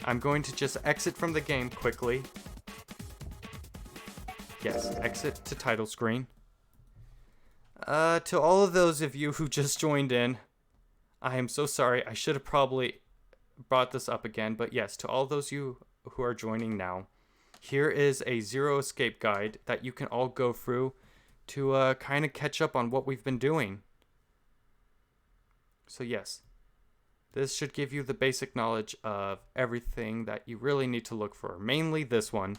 I'm going to just exit from the game quickly. Yes, exit to title screen. To all of those of you who just joined in, I am so sorry. I should have probably brought this up again, but yes, to all those you who are joining now, here is a Zero Escape guide that you can all go through to kind of catch up on what we've been doing. So yes, this should give you the basic knowledge of everything that you really need to look for. Mainly this one.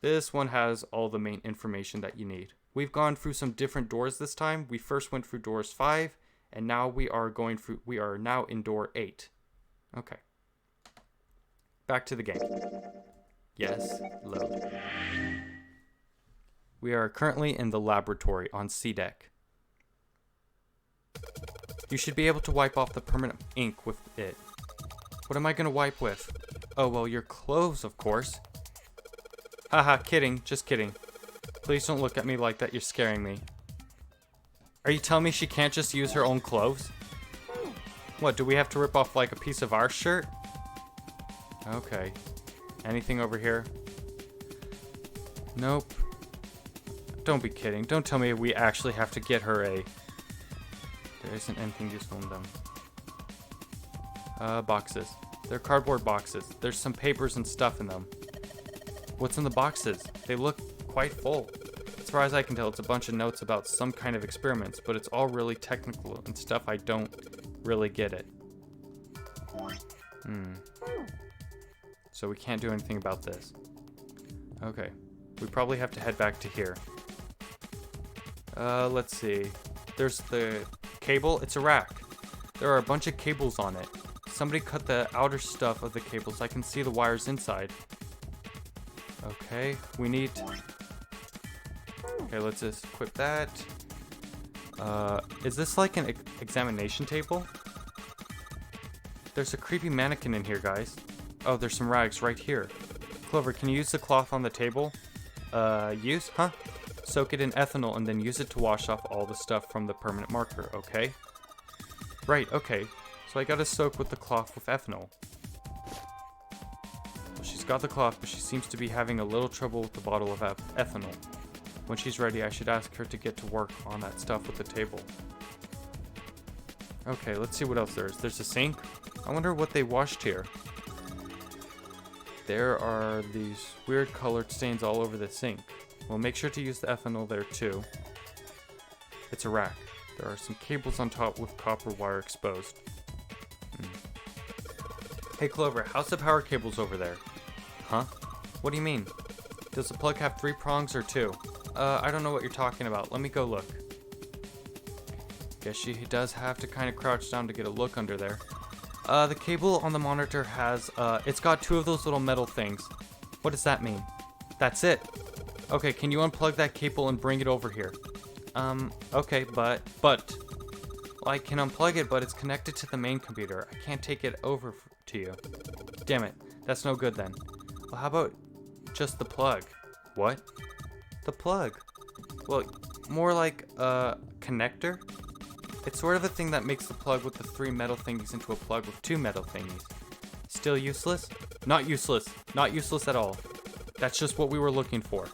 This one has all the main information that you need. We've gone through some different doors this time. We first went through doors 5, and now we are now in door 8. Okay. Back to the game. Yes, load. We are currently in the laboratory on C deck. You should be able to wipe off the permanent ink with it. What am I gonna wipe with? Oh, well, your clothes, of course. Haha, kidding, just kidding. Please don't look at me like that, you're scaring me. Are you telling me she can't just use her own clothes? What, do we have to rip off like a piece of our shirt? Okay. Anything over here? Nope. Don't be kidding. Don't tell me we actually have to get her a... There isn't anything useful in them. Boxes. They're cardboard boxes. There's some papers and stuff in them. What's in the boxes? They look quite full. As far as I can tell, it's a bunch of notes about some kind of experiments, but it's all really technical and stuff I don't really get it. So we can't do anything about this. Okay. We probably have to head back to here. Let's see. There's the cable. It's a rack. There are a bunch of cables on it. Somebody cut the outer stuff of the cables. I can see the wires inside. Okay, we need... Okay, let's just equip that. Is this like an examination table? There's a creepy mannequin in here, guys. Oh, there's some rags right here. Clover, can you use the cloth on the table? Use? Huh? Soak it in ethanol and then use it to wash off all the stuff from the permanent marker, okay? Right, okay. So I gotta soak with the cloth with ethanol. Well, she's got the cloth, but she seems to be having a little trouble with the bottle of ethanol. When she's ready, I should ask her to get to work on that stuff with the table. Okay, let's see what else there is. There's a sink. I wonder what they washed here. There are these weird colored stains all over the sink. Well, make sure to use the ethanol there too. It's a rack. There are some cables on top with copper wire exposed. Hey Clover, how's the power cables over there? Huh? What do you mean? Does the plug have 3 prongs or 2? I don't know what you're talking about. Let me go look. Guess she does have to kind of crouch down to get a look under there. The cable on the monitor has, it's got 2 of those little metal things. What does that mean? That's it. Okay, can you unplug that cable and bring it over here? Okay, but, well, I can unplug it, but it's connected to the main computer. I can't take it over to you. Damn it, that's no good then. Well, how about just the plug? What? The plug. Well, more like a connector? It's sort of a thing that makes the plug with the 3 metal thingies into a plug with 2 metal thingies. Still useless? Not useless. Not useless at all. That's just what we were looking for.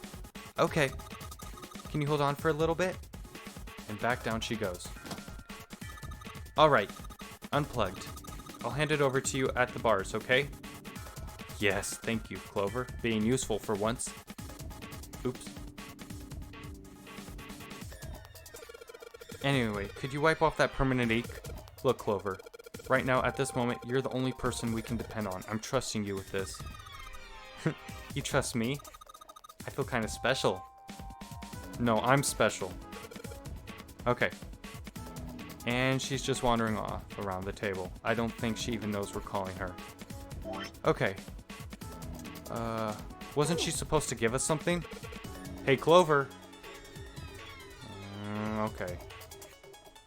Okay. Can you hold on for a little bit? And back down she goes. Alright. Unplugged. I'll hand it over to you at the bars, okay? Yes, thank you, Clover. Being useful for once. Oops. Anyway, could you wipe off that permanent ink? Look, Clover. Right now, at this moment, you're the only person we can depend on. I'm trusting you with this. You trust me? I feel kind of special. No, I'm special. Okay. And she's just wandering off around the table. I don't think she even knows we're calling her. Okay. Wasn't she supposed to give us something? Hey, Clover. Okay.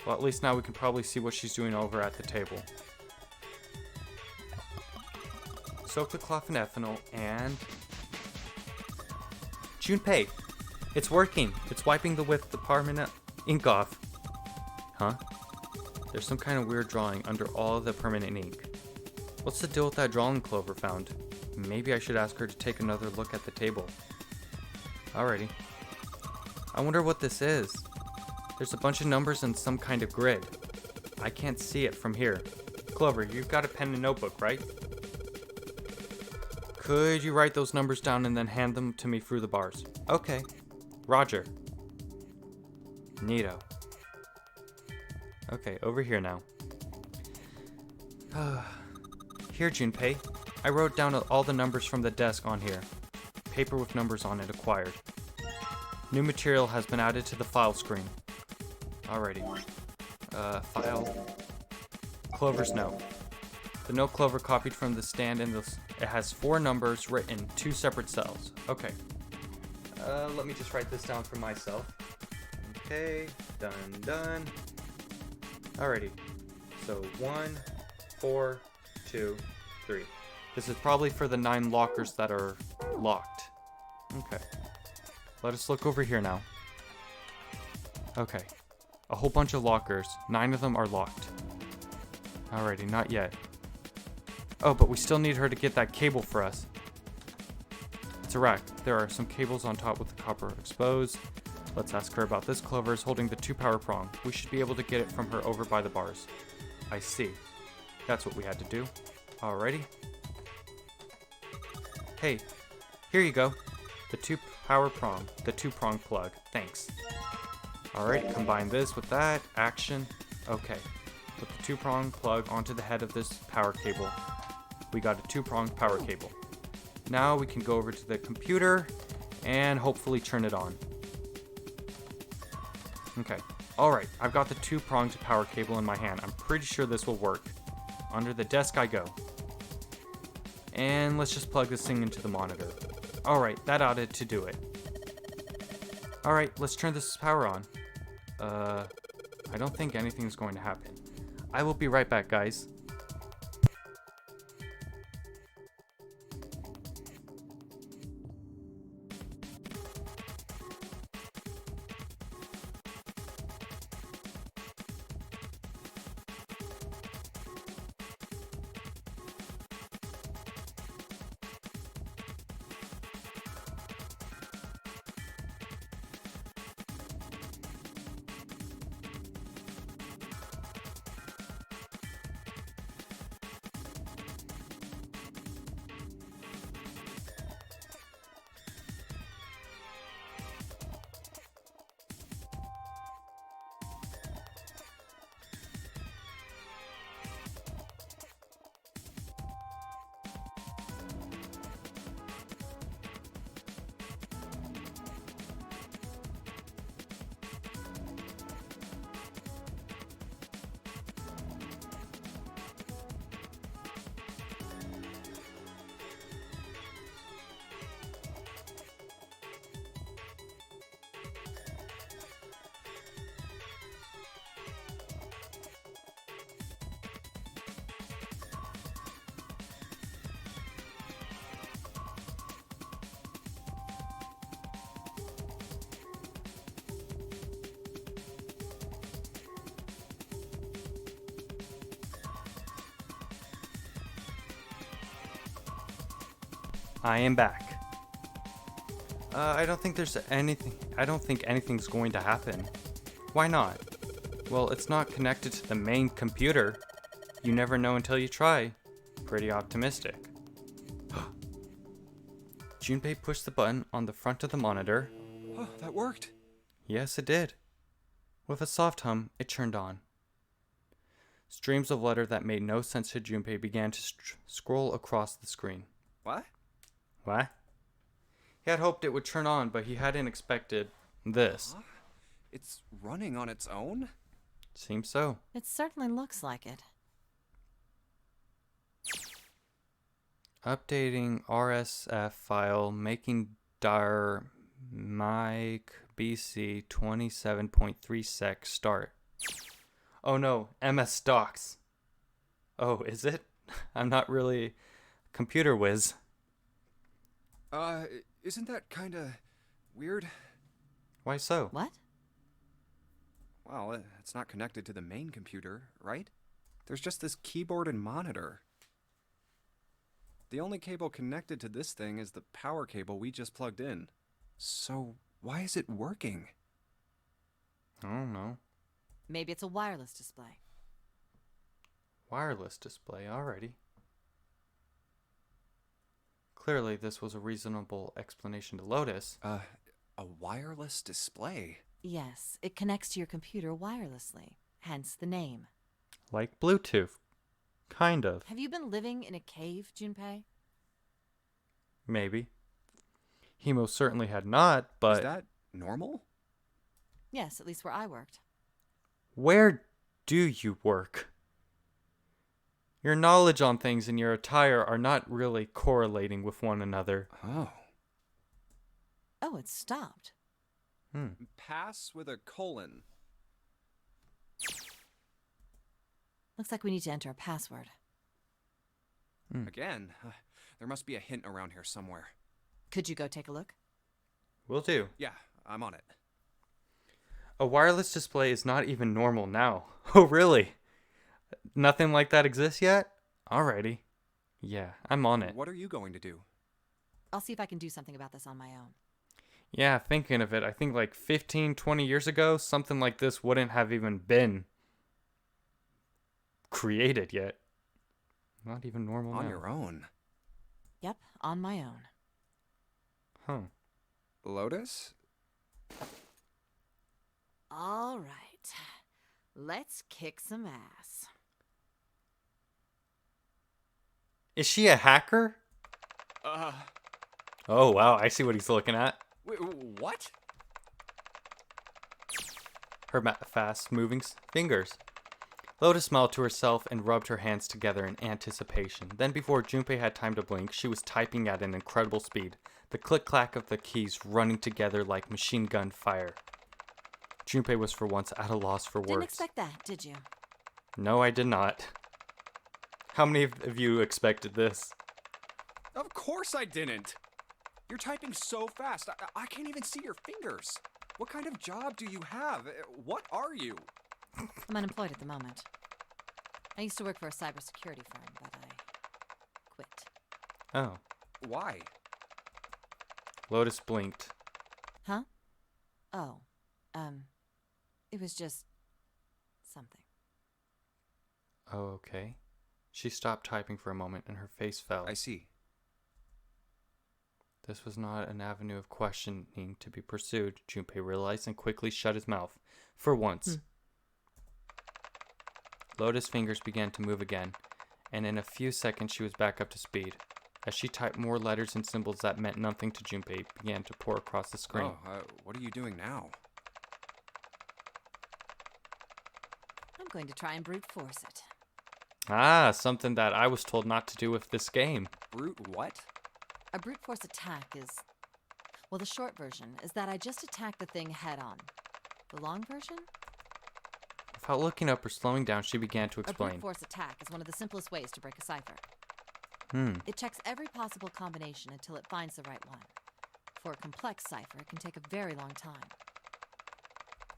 Well, at least now we can probably see what she's doing over at the table. Soak the cloth in ethanol and... Junpei! It's working! It's wiping the permanent ink off. Huh? There's some kind of weird drawing under all of the permanent ink. What's the deal with that drawing Clover found? Maybe I should ask her to take another look at the table. Alrighty. I wonder what this is. There's a bunch of numbers and some kind of grid. I can't see it from here. Clover, you've got a pen and notebook, right? Could you write those numbers down and then hand them to me through the bars? Okay. Roger. Neato. Okay, over here now. Here, Junpei. I wrote down all the numbers from the desk on here. Paper with numbers on it acquired. New material has been added to the file screen. Alrighty. File. Clover's note. The note Clover copied from the stand in this. It has 4 numbers written in 2 separate cells. Okay. Let me just write this down for myself. Okay. Done. Alrighty. So 1, 4, 2, 3. This is probably for the 9 lockers that are locked. Okay. Let us look over here now. Okay. A whole bunch of lockers. 9 of them are locked. Alrighty, not yet. Oh, but we still need her to get that cable for us. It's a rack. There are some cables on top with the copper exposed. Let's ask her about this. Clover is holding the 2 power prong. We should be able to get it from her over by the bars. I see. That's what we had to do. Alrighty. Hey, here you go. The 2 power prong. The 2-prong plug. Thanks. Alright, combine this with that. Action. Okay. Put the 2-prong plug onto the head of this power cable. We got a 2-prong power cable. Now we can go over to the computer and hopefully turn it on. Okay. Alright, I've got the 2-pronged power cable in my hand. I'm pretty sure this will work. Under the desk I go. And let's just plug this thing into the monitor. Alright, that ought to do it. Alright, let's turn this power on. I don't think anything's going to happen. I will be right back, guys. I am back. I don't think anything's going to happen. Why not? Well, it's not connected to the main computer. You never know until you try. Pretty optimistic. Junpei pushed the button on the front of the monitor. Oh, that worked. Yes, it did. With a soft hum, it turned on. Streams of letter that made no sense to Junpei began to scroll across the screen. What? What? He had hoped it would turn on, but he hadn't expected this. Huh? It's running on its own? Seems so. It certainly looks like it. Updating RSF file, making dir mic BC 27.3 sec start. Oh no, MS Docs. Oh, is it? I'm not really computer whiz. Isn't that kinda weird? Why so? What? Well, it's not connected to the main computer, right? There's just this keyboard and monitor. The only cable connected to this thing is the power cable we just plugged in. So, why is it working? I don't know. Maybe it's a wireless display. Wireless display, alrighty. Clearly, this was a reasonable explanation to Lotus. A wireless display? Yes, it connects to your computer wirelessly, hence the name. Like Bluetooth. Kind of. Have you been living in a cave, Junpei? Maybe. He most certainly had not, but... Is that normal? Yes, at least where I worked. Where do you work? Your knowledge on things and your attire are not really correlating with one another. Oh. Oh, it stopped. Pass with a colon. Looks like we need to enter a password. Again, there must be a hint around here somewhere. Could you go take a look? Will do. Yeah, I'm on it. A wireless display is not even normal now. Oh, really? Nothing like that exists yet? Alrighty. Yeah, I'm on it. What are you going to do? I'll see if I can do something about this on my own. Yeah, thinking of it, I think like 15, 20 years ago, something like this wouldn't have even been created yet. Not even normal On now. your own. Yep, on my own. Huh. Lotus? All right. Let's kick some ass. Is she a hacker? Oh, wow, I see what he's looking at. What? Her fast-moving fingers. Lotus smiled to herself and rubbed her hands together in anticipation. Then before Junpei had time to blink, she was typing at an incredible speed, the click-clack of the keys running together like machine gun fire. Junpei was for once at a loss for Didn't words. expect that, did you? No, I did not. How many of you expected this? Of course I didn't. You're typing so fast. I can't even see your fingers. What kind of job do you have? What are you? I'm unemployed at the moment. I used to work for a cybersecurity firm, but I quit. Oh. Why? Lotus blinked. Huh? Oh, it was just something. Oh, okay. She stopped typing for a moment and her face fell. I see. This was not an avenue of questioning to be pursued, Junpei realized and quickly shut his mouth. For once. Lotus' fingers began to move again, and in a few seconds she was back up to speed. As she typed, more letters and symbols that meant nothing to Junpei began to pour across the screen. Oh, what are you doing now? I'm going to try and brute force it. Ah, something that I was told not to do with this game. Brute what? A brute force attack is... Well, the short version is that I just attack the thing head on. The long version? Without looking up or slowing down, she began to A explain. brute force attack is one of the simplest ways to break a cipher. It checks every possible combination until it finds the right one. For a complex cipher, it can take a very long time.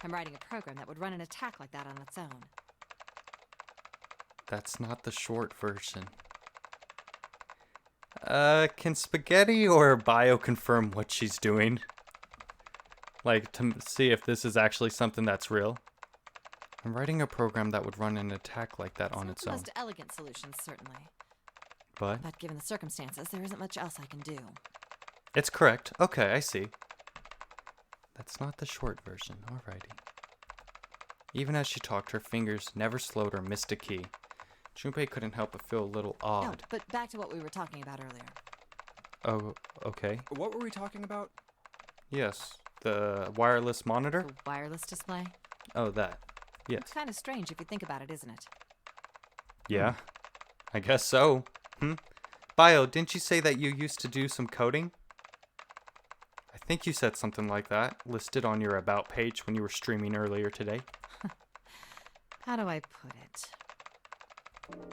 I'm writing a program that would run an attack like that on its own. That's not the short version. Can Spaghetti or Bio confirm what she's doing? Like, to see if this is actually something that's real? I'm writing a program that would run an attack like that on its Not the own. most elegant solution, certainly. But But given the circumstances, there isn't much else I can do. it's correct. Okay, I see. That's not the short version. Alrighty. Even as she talked, her fingers never slowed or missed a key. Junpei couldn't help but feel a little No, awed. but back to what we were talking about earlier. Oh, okay. What were we talking about? Yes. The wireless monitor? The wireless display? Oh, that. Yes. It's kind of strange if you think about it, isn't it? Yeah. I guess so. Bio, didn't you say that you used to do some coding? I think you said something like that, listed on your About page when you were streaming earlier today. How do I put it?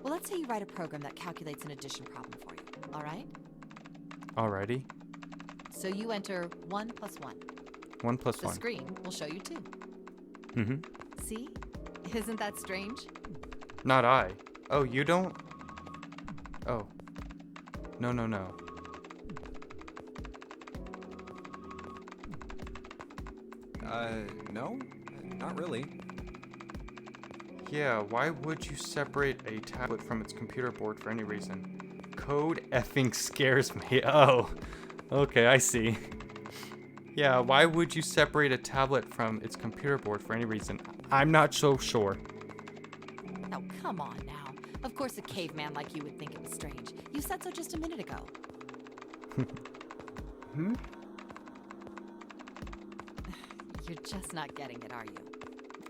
Well, let's say you write a program that calculates an addition problem for you, all right? Alrighty. So you enter 1 plus 1. 1 plus The 1. screen will show you 2. Mm-hmm. See? Isn't that strange? Not I. Oh, you don't? Oh. No. No? Not really. Yeah, why would you separate a tablet from its computer board for any reason? Code effing scares me. Oh, okay, I see. Yeah, why would you separate a tablet from its computer board for any reason? I'm not so sure. Oh, come on now. Of course a caveman like you would think it was strange. You said so just a minute ago. You're just not getting it, are you?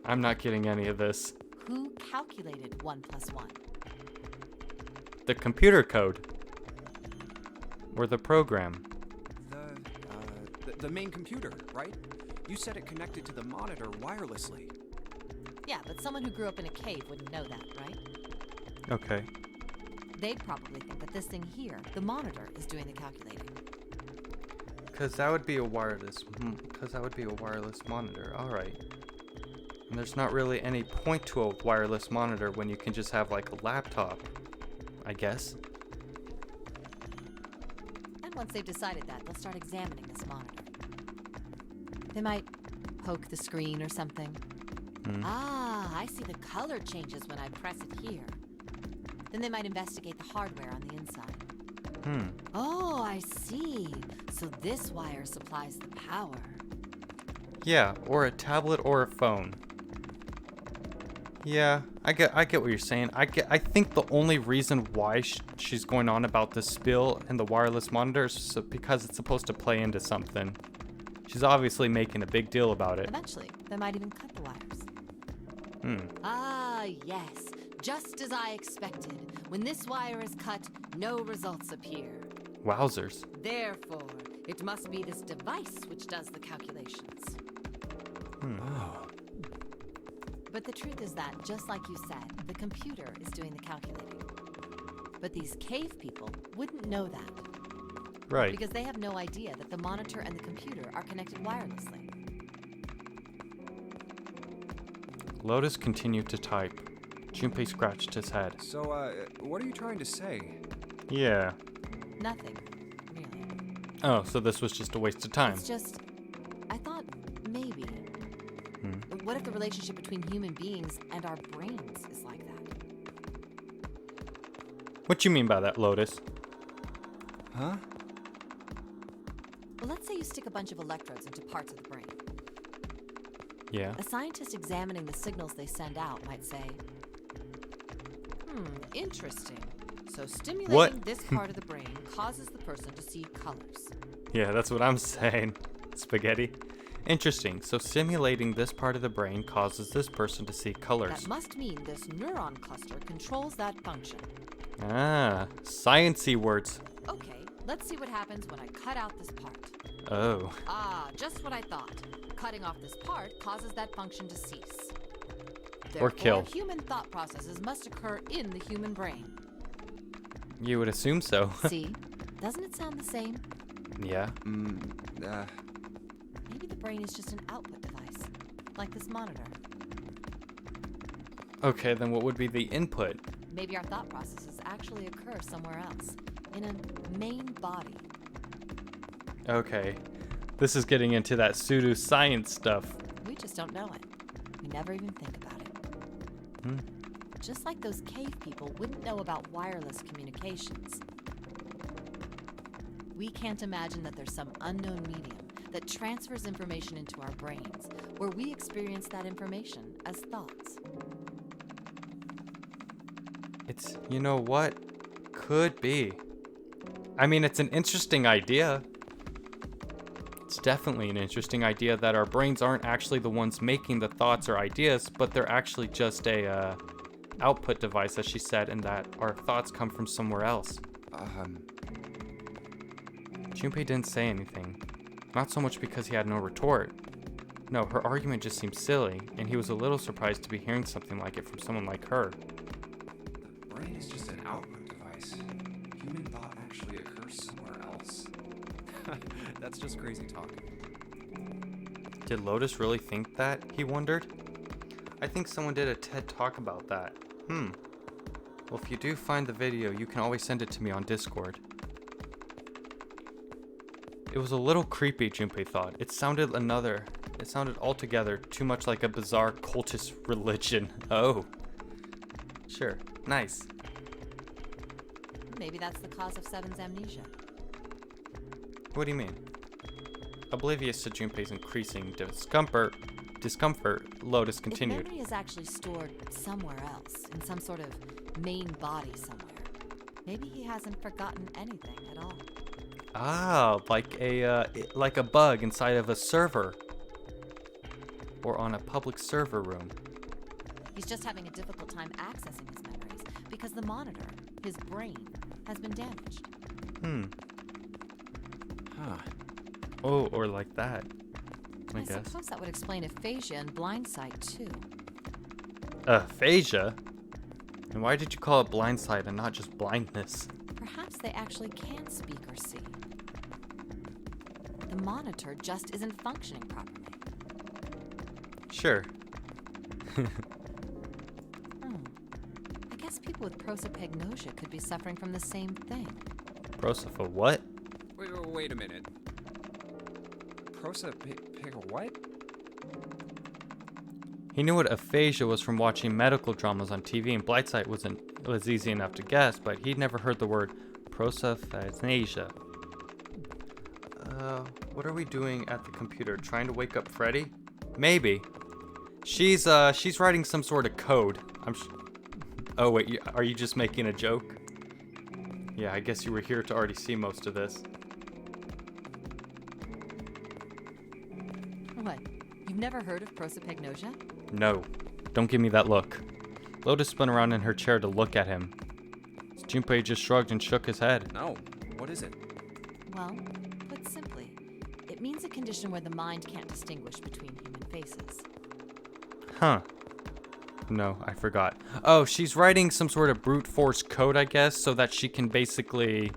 I'm not getting any of this. Who calculated 1 + 1? The computer code. Or the program. The main computer, right? You said it connected to the monitor wirelessly. Yeah, but someone who grew up in a cave wouldn't know that, right? Okay. They'd probably think that this thing here, the monitor, is doing the calculating. Cause that would be a wireless monitor. All right. And there's not really any point to a wireless monitor when you can just have like a laptop, I guess. And once they've decided that, they'll start examining this monitor. They might poke the screen or something. Ah, I see the color changes when I press it here. Then they might investigate the hardware on the inside. Oh, I see. So this wire supplies the power. Yeah, or a tablet or a phone. Yeah, I get what you're saying. I think the only reason why she's going on about the spill and the wireless monitor is because it's supposed to play into something. She's obviously making a big deal about it. Eventually, they might even cut the wires. Ah, yes. Just as I expected. When this wire is cut, no results appear. Wowzers. Therefore, it must be this device which does the calculations. Oh. But the truth is that, just like you said, the computer is doing the calculating. But these cave people wouldn't know that. Right. Because they have no idea that the monitor and the computer are connected wirelessly. Lotus continued to type. Junpei scratched his head. So, what are you trying to say? Yeah. Nothing, really. Oh, so this was just a waste of time. It's just, I thought maybe. What if the relationship between human beings and our brains is like that? What you mean by that, Lotus? Huh? Well, let's say you stick a bunch of electrodes into parts of the brain. Yeah. A scientist examining the signals they send out might say, interesting. So stimulating this part of the brain causes the person to see colors. Yeah, that's what I'm saying. Spaghetti. Interesting. So simulating this part of the brain causes this person to see colors. That must mean this neuron cluster controls that function. Ah, sciencey words. Okay, let's see what happens when I cut out this part. Oh. Ah, just what I thought. Cutting off this part causes that function to cease. Or kill. Human thought processes must occur in the human brain. You would assume so. See? Doesn't it sound the same? Yeah. Maybe the brain is just an output device, like this monitor. Okay, then what would be the input? Maybe our thought processes actually occur somewhere else, in a main body. Okay. This is getting into that pseudoscience stuff. We just don't know it. We never even think about it. Just like those cave people wouldn't know about wireless communications. We can't imagine that there's some unknown medium that transfers information into our brains, where we experience that information as thoughts. It's, you know what? Could be. I mean, it's an interesting idea. It's definitely an interesting idea that our brains aren't actually the ones making the thoughts or ideas, but they're actually just a output device, as she said, and that our thoughts come from somewhere else. Junpei didn't say anything. Not so much because he had no retort. No, her argument just seemed silly, and he was a little surprised to be hearing something like it from someone like her. The brain is just an output device. Human thought actually occurs somewhere else. That's just crazy talk. Did Lotus really think that? He wondered. I think someone did a TED Talk about that. Well, if you do find the video, you can always send it to me on Discord. It was a little creepy, Junpei thought. It sounded altogether too much like a bizarre cultist religion. Oh. Sure. Nice. Maybe that's the cause of Seven's amnesia. What do you mean? Oblivious to Junpei's increasing discomfort, Lotus continued. If memory is actually stored somewhere else, in some sort of main body somewhere, maybe he hasn't forgotten anything at all. Ah, like a bug inside of a server. Or on a public server room. He's just having a difficult time accessing his memories because the monitor, his brain, has been damaged. Huh. Oh, or like that. I guess. Suppose that would explain aphasia and blindsight too. Aphasia? And why did you call it blindsight and not just blindness? Perhaps they actually can speak or see. The monitor just isn't functioning properly. Sure. I guess people with prosopagnosia could be suffering from the same thing. Prosopa what? Wait a minute. What? He knew what aphasia was from watching medical dramas on TV, and blindsight was easy enough to guess, but he'd never heard the word prosopagnosia. What are we doing at the computer? Trying to wake up Freddy? Maybe. She's writing some sort of code. Oh wait, are you just making a joke? Yeah, I guess you were here to already see most of this. What? You've never heard of prosopagnosia? No. Don't give me that look. Lotus spun around in her chair to look at him. Junpei just shrugged and shook his head. No. What is it? Well, put simply, it means a condition where the mind can't distinguish between human faces. Huh. No, I forgot. Oh, she's writing some sort of brute force code, I guess, so that she can basically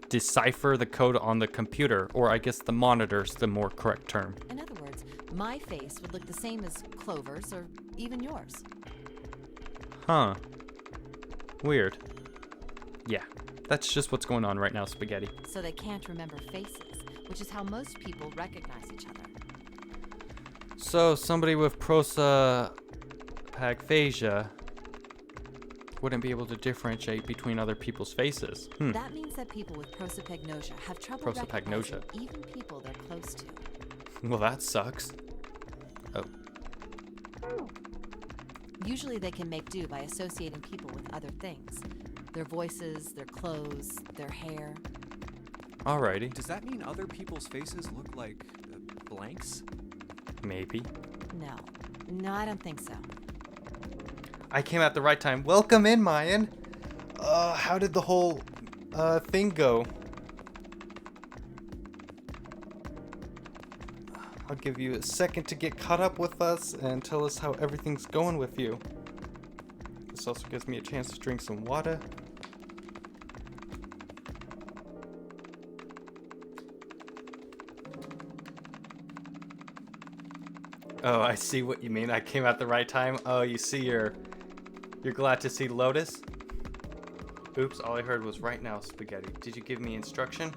decipher the code on the computer, or I guess the monitor's the more correct term. In other words, my face would look the same as Clover's or even yours. Huh. Weird. Yeah, that's just what's going on right now, Spaghetti. So they can't remember faces, which is how most people recognize each other. So somebody with prosopagnosia wouldn't be able to differentiate between other people's faces. That means that people with prosopagnosia have trouble recognizing even people they're close to. Well, that sucks. Oh. Usually they can make do by associating people with other things. Their voices, their clothes, their hair. Alrighty. Does that mean other people's faces look like blanks? Maybe. No, I don't think so. I came at the right time. Welcome in, Mayan. How did the whole thing go? I'll give you a second to get caught up with us and tell us how everything's going with you. This also gives me a chance to drink some water. Oh, I see what you mean. I came at the right time. Oh, you see, you're glad to see Lotus? Oops, all I heard was right now, Spaghetti. Did you give me instruction?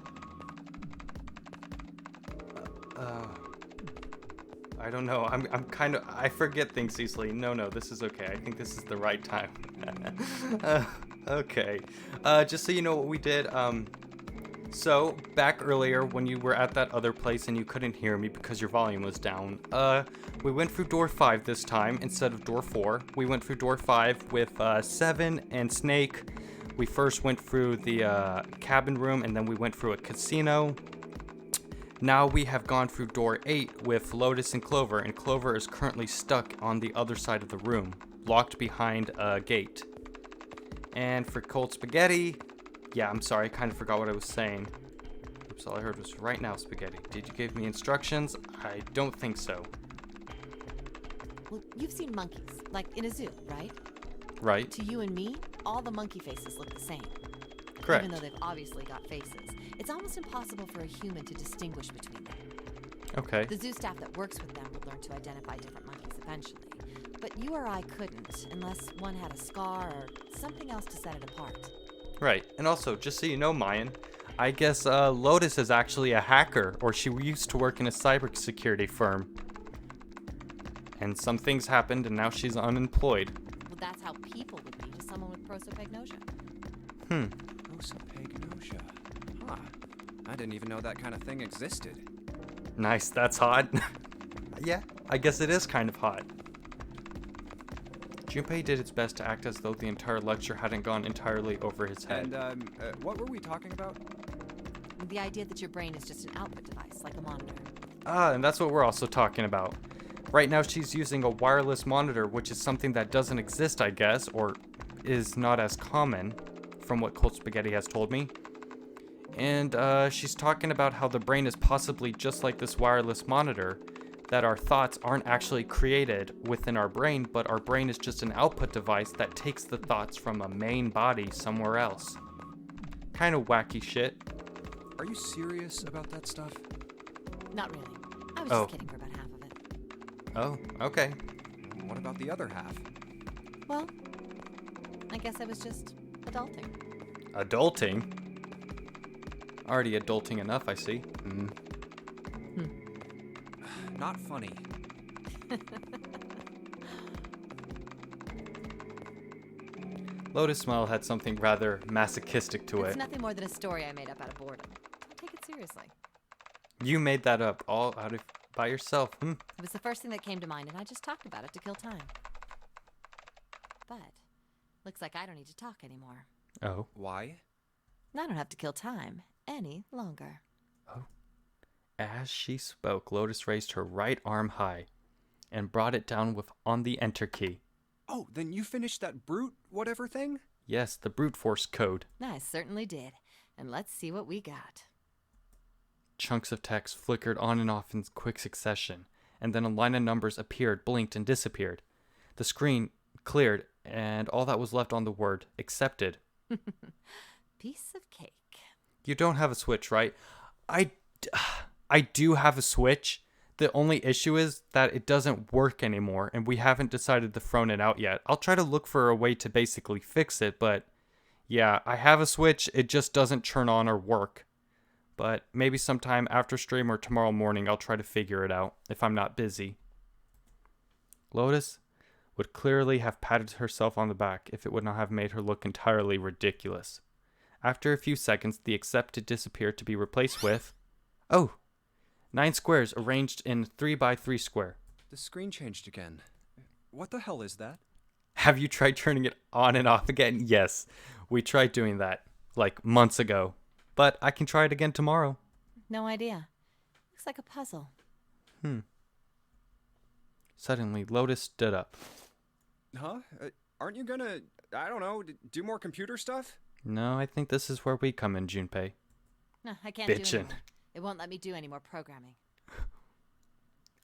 I don't know. I'm kind of... I forget things easily. No, this is okay. I think this is the right time. Okay. Just so you know what we did, so, back earlier when you were at that other place and you couldn't hear me because your volume was down, we went through door 5 this time instead of door 4. We went through door 5 with 7 and Snake. We first went through the cabin room and then we went through a casino. Now we have gone through door 8 with Lotus and Clover is currently stuck on the other side of the room, locked behind a gate. And for Cold Spaghetti... Yeah, I'm sorry, I kind of forgot what I was saying. Oops, all I heard was right now, Spaghetti. Did you give me instructions? I don't think so. Well, you've seen monkeys, like in a zoo, right? Right. To you and me, all the monkey faces look the same. Correct. Even though they've obviously got faces. It's almost impossible for a human to distinguish between them. Okay. The zoo staff that works with them would learn to identify different monkeys eventually. But you or I couldn't, unless one had a scar or something else to set it apart. Right, and also, just so you know, Mayan, I guess Lotus is actually a hacker, or she used to work in a cybersecurity firm. And some things happened, and now she's unemployed. Well, that's how people would be to someone with prosopagnosia. Prosopagnosia. Huh. I didn't even know that kind of thing existed. Nice, that's hot. Yeah, I guess it is kind of hot. Junpei did its best to act as though the entire lecture hadn't gone entirely over his head. And, what were we talking about? The idea that your brain is just an output device, like a monitor. And that's what we're also talking about. Right now she's using a wireless monitor, which is something that doesn't exist, I guess, or is not as common, from what Cold Spaghetti has told me. And she's talking about how the brain is possibly just like this wireless monitor, that our thoughts aren't actually created within our brain, but our brain is just an output device that takes the thoughts from a main body somewhere else. Kind of wacky shit. Are you serious about that stuff? Not really. I was Oh. just kidding for about half of it. Oh, okay. What about the other half? Well, I guess I was just adulting. Adulting? Already adulting enough, I see. Not funny. Lotus Smile had something rather masochistic to It's it. nothing more than a story I made up out of boredom. Don't take it seriously. You made that up all out of by yourself. It was the first thing that came to mind, and I just talked about it to kill time. But looks like I don't need to talk anymore. Oh. Why? I don't have to kill time any longer. As she spoke, Lotus raised her right arm high and brought it down on the enter key. Oh, then you finished that brute whatever thing? Yes, the brute force code. I certainly did. And let's see what we got. Chunks of text flickered on and off in quick succession, and then a line of numbers appeared, blinked, and disappeared. The screen cleared, and all that was left on the word accepted. Piece of cake. You don't have a Switch, right? I do have a Switch. The only issue is that it doesn't work anymore, and we haven't decided to throw it out yet. I'll try to look for a way to basically fix it, but yeah, I have a Switch. It just doesn't turn on or work. But maybe sometime after stream or tomorrow morning, I'll try to figure it out if I'm not busy. Lotus would clearly have patted herself on the back if it would not have made her look entirely ridiculous. After a few seconds, the accepted disappeared to be replaced with... Oh! 9 squares arranged in 3x3 square. The screen changed again. What the hell is that? Have you tried turning it on and off again? Yes, we tried doing that, like months ago. But I can try it again tomorrow. No idea. Looks like a puzzle. Suddenly, Lotus stood up. Huh? Aren't you gonna, I don't know, do more computer stuff? No, I think this is where we come in, Junpei. No, I can't do it Bitchin'. anymore. It won't let me do any more programming.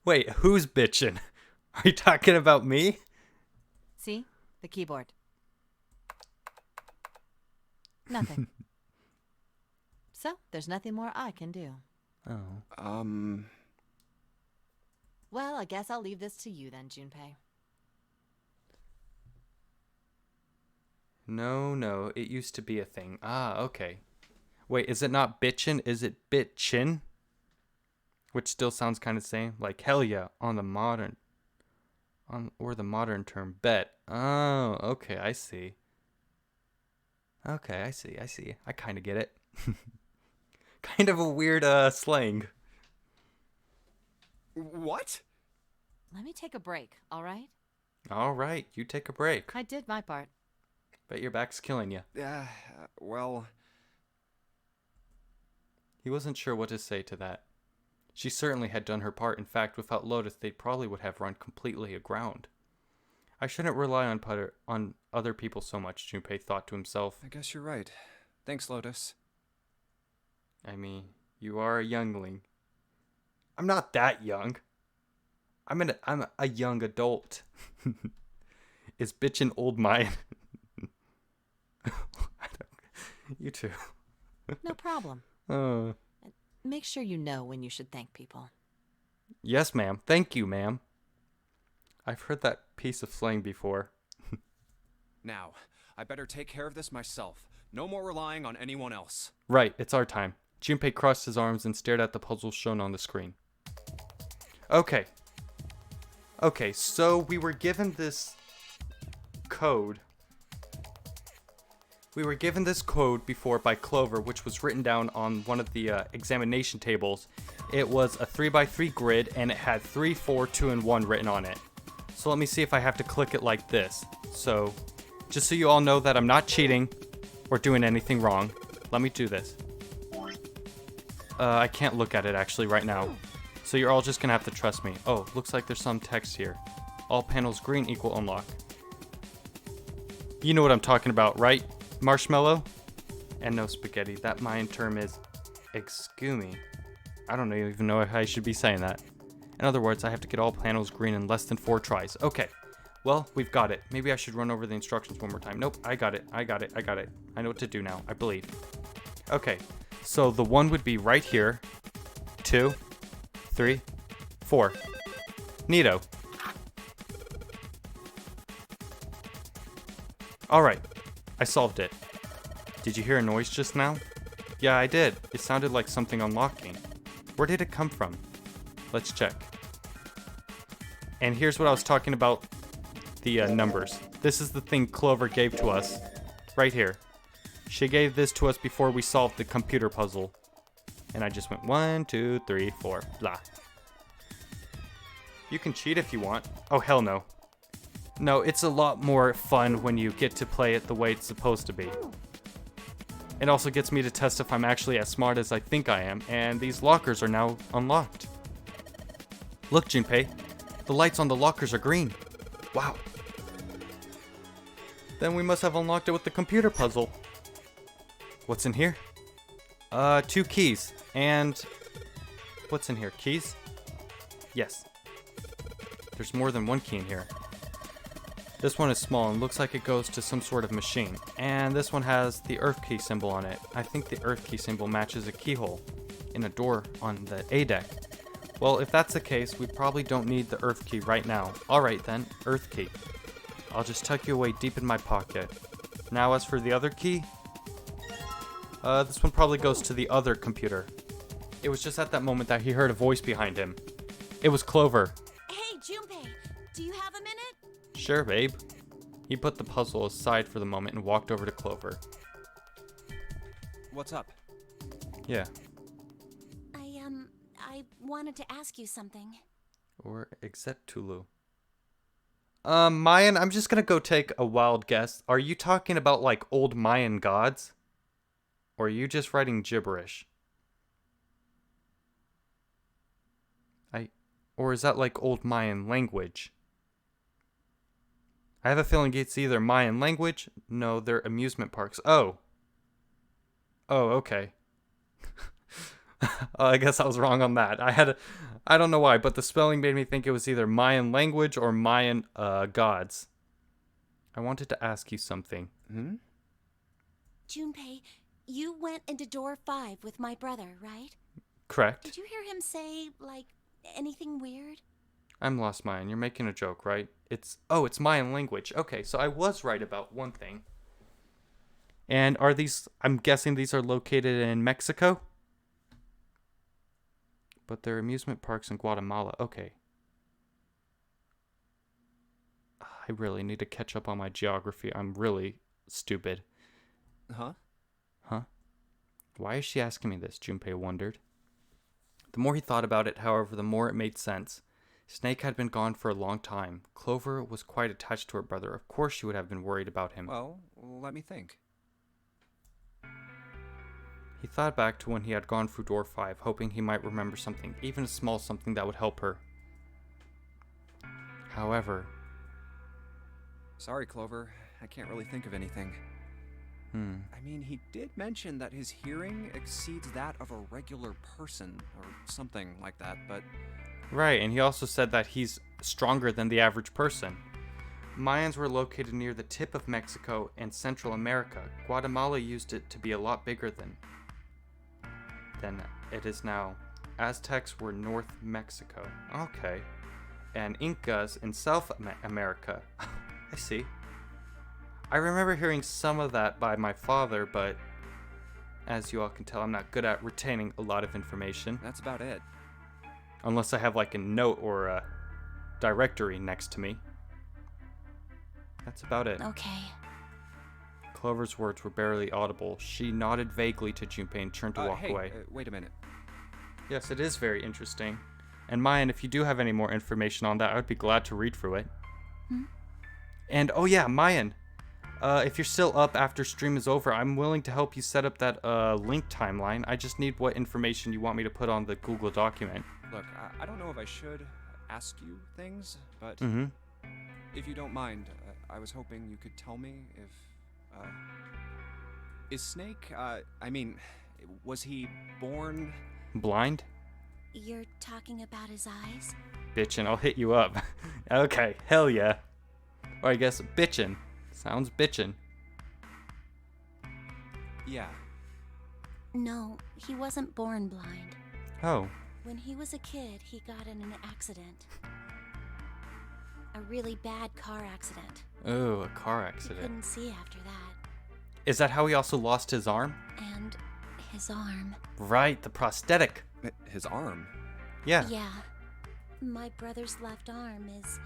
Wait, who's bitchin'? Are you talking about me? See? The keyboard. Nothing. So, there's nothing more I can do. Oh. Well, I guess I'll leave this to you then, Junpei. No, it used to be a thing. Ah, okay. Wait, is it not bitchin'? Is it bitchin'? Which still sounds kind of the same. Like, hell yeah, or the modern term, bet. Oh, okay, I see. Okay, I see. I kind of get it. Kind of a weird slang. What? Let me take a break, all right? All right, you take a break. I did my part. Bet your back's killing you. Well... He wasn't sure what to say to that. She certainly had done her part. In fact, without Lotus, they probably would have run completely aground. I shouldn't rely on other people so much, Junpei thought to himself. I guess you're right. Thanks, Lotus. I mean, you are a youngling. I'm not that young. I'm a young adult. Is bitchin' old mine? You too. No problem. Make sure you know when you should thank people. Yes, ma'am. Thank you, ma'am. I've heard that piece of slang before. Now, I better take care of this myself. No more relying on anyone else. Right, it's our time. Junpei crossed his arms and stared at the puzzle shown on the screen. Okay. Okay, so we were given this code. We were given this code before by Clover, which was written down on one of the examination tables. It was a 3x3 grid, and it had 3, 4, 2, and 1 written on it. So let me see if I have to click it like this. So, just so you all know that I'm not cheating or doing anything wrong, let me do this. I can't look at it actually right now. So you're all just gonna have to trust me. Oh, looks like there's some text here. All panels green equal unlock. You know what I'm talking about, right? Marshmallow? And no spaghetti. That Mayan term is exgumi. I don't even know if I should be saying that. In other words, I have to get all panels green in less than 4 tries. Okay. Well, we've got it. Maybe I should run over the instructions one more time. Nope, I got it. I know what to do now, I believe. Okay, so the 1 would be right here. 2, 3, 4. Neato. Alright, I solved it. Did you hear a noise just now? Yeah, I did. It sounded like something unlocking. Where did it come from? Let's check. And here's what I was talking about, the numbers. This is the thing Clover gave to us, right here. She gave this to us before we solved the computer puzzle. And I just went 1, 2, 3, 4, blah. You can cheat if you want. Oh, hell no. No, it's a lot more fun when you get to play it the way it's supposed to be. It also gets me to test if I'm actually as smart as I think I am, and these lockers are now unlocked. Look, Junpei, the lights on the lockers are green. Wow. Then we must have unlocked it with the computer puzzle. What's in here? 2 keys, and... What's in here, keys? Yes. There's more than 1 key in here. This one is small and looks like it goes to some sort of machine. And this one has the Earth key symbol on it. I think the Earth key symbol matches a keyhole in a door on the A deck. Well, if that's the case, we probably don't need the Earth key right now. Alright then, Earth key. I'll just tuck you away deep in my pocket. Now as for the other key, this one probably goes to the other computer. It was just at that moment that he heard a voice behind him. It was Clover. Hey, Junpei, do you have a minute? Sure, babe. He put the puzzle aside for the moment and walked over to Clover. What's up? Yeah. I wanted to ask you something. Or Exetulu. Mayan, I'm just gonna go take a wild guess. Are you talking about like old Mayan gods? Or are you just writing gibberish? Or is that like old Mayan language? I have a feeling it's either Mayan language. No, they're amusement parks. Oh. Oh, okay. I guess I was wrong on that. I don't know why, but the spelling made me think it was either Mayan language or Mayan gods. I wanted to ask you something. Junpei, you went into door 5 with my brother, right? Correct. Did you hear him say, like, anything weird? I'm lost, Mayan. You're making a joke, right? It's Mayan language. Okay, so I was right about one thing. And are these, I'm guessing these are located in Mexico? But they're amusement parks in Guatemala. Okay. I really need to catch up on my geography. I'm really stupid. Huh? Why is she asking me this? Junpei wondered. The more he thought about it, however, the more it made sense. Snake had been gone for a long time. Clover was quite attached to her brother. Of course she would have been worried about him. Well, let me think. He thought back to when he had gone through door 5, hoping he might remember something, even a small something that would help her. However... Sorry, Clover. I can't really think of anything. I mean, he did mention that his hearing exceeds that of a regular person, or something like that, but... Right, and he also said that he's stronger than the average person. Mayans were located near the tip of Mexico and Central America. Guatemala used it to be a lot bigger than it is now. Aztecs were North Mexico. Okay. And Incas in South America. I see. I remember hearing some of that by my father, but as you all can tell, I'm not good at retaining a lot of information. That's about it. Unless I have like a note or a directory next to me. That's about it. Okay. Clover's words were barely audible. She nodded vaguely to Junpei and turned to walk hey, away. Wait a minute. Yes, it is very interesting. And Mayan, if you do have any more information on that, I would be glad to read through it. And oh yeah, Mayan, if you're still up after stream is over, I'm willing to help you set up that link timeline. I just need what information you want me to put on the Google document. Look, I don't know if I should ask you things, but Mm-hmm. if you don't mind, I was hoping you could tell me if, is Snake, was he born? Blind? You're talking about his eyes? Bitchin', I'll hit you up. Okay, hell yeah. Or I guess bitchin'. Sounds bitchin'. Yeah. No, he wasn't born blind. Oh, When he was a kid, he got in an accident. A really bad car accident. oh, a car He accident. couldn't see after that. Is that how he also lost his arm? And his arm. Right, the prosthetic. His arm? Yeah. Yeah. My brother's left arm is,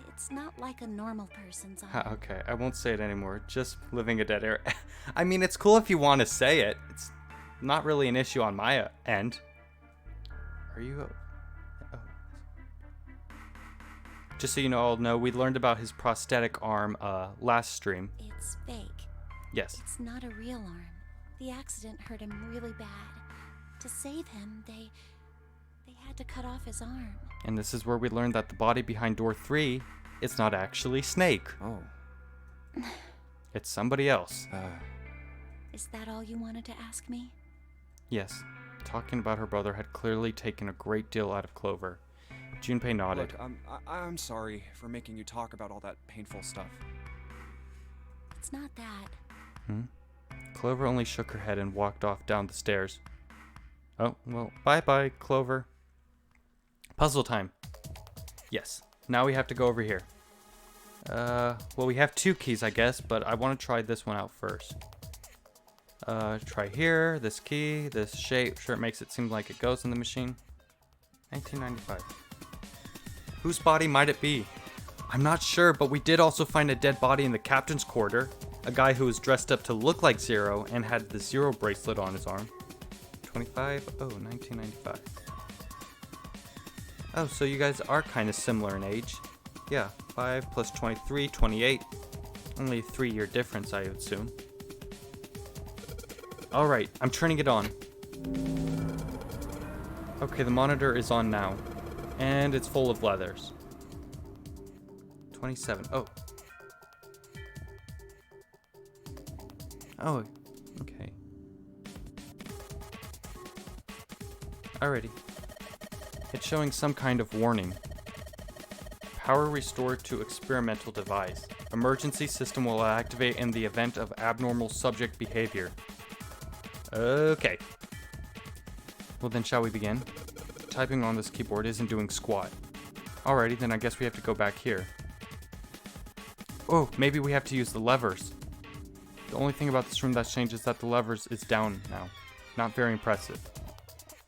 it's not like a normal person's arm. Okay, I won't say it anymore. Just living a dead air. I mean, it's cool if you want to say it. It's not really an issue on my end. Are you... Oh. Just so you all know, we learned about his prosthetic arm last stream. It's fake. Yes. It's not a real arm. The accident hurt him really bad. To save him, they had to cut off his arm. And this is where we learned that the body behind door 3 is not actually Snake. Oh. It's somebody else. Is that all you wanted to ask me? Yes. Talking about her brother had clearly taken a great deal out of Clover. Junpei nodded. Look, I'm sorry for making you talk about all that painful stuff. It's not that. Clover only shook her head and walked off down the stairs. Oh, well, bye-bye, Clover. Puzzle time. Yes, now we have to go over here. Well, we have 2 keys, I guess, but I want to try this one out first. Try here, this key, this shape. Sure, it makes it seem like it goes in the machine. 1995. Whose body might it be? I'm not sure, but we did also find a dead body in the captain's quarter. A guy who was dressed up to look like Zero and had the Zero bracelet on his arm. 25? Oh, 1995. Oh, so you guys are kind of similar in age. Yeah, 5 plus 23, 28. Only a 3-year difference, I assume. Alright, I'm turning it on. Okay, the monitor is on now. And it's full of leathers. 27. Oh. Oh, okay. Alrighty. It's showing some kind of warning. Power restored to experimental device. Emergency system will activate in the event of abnormal subject behavior. Okay. Well then, shall we begin? Typing on this keyboard isn't doing squat. Alrighty, then I guess we have to go back here. Oh, maybe we have to use the levers. The only thing about this room that's changed is that the levers is down now. Not very impressive.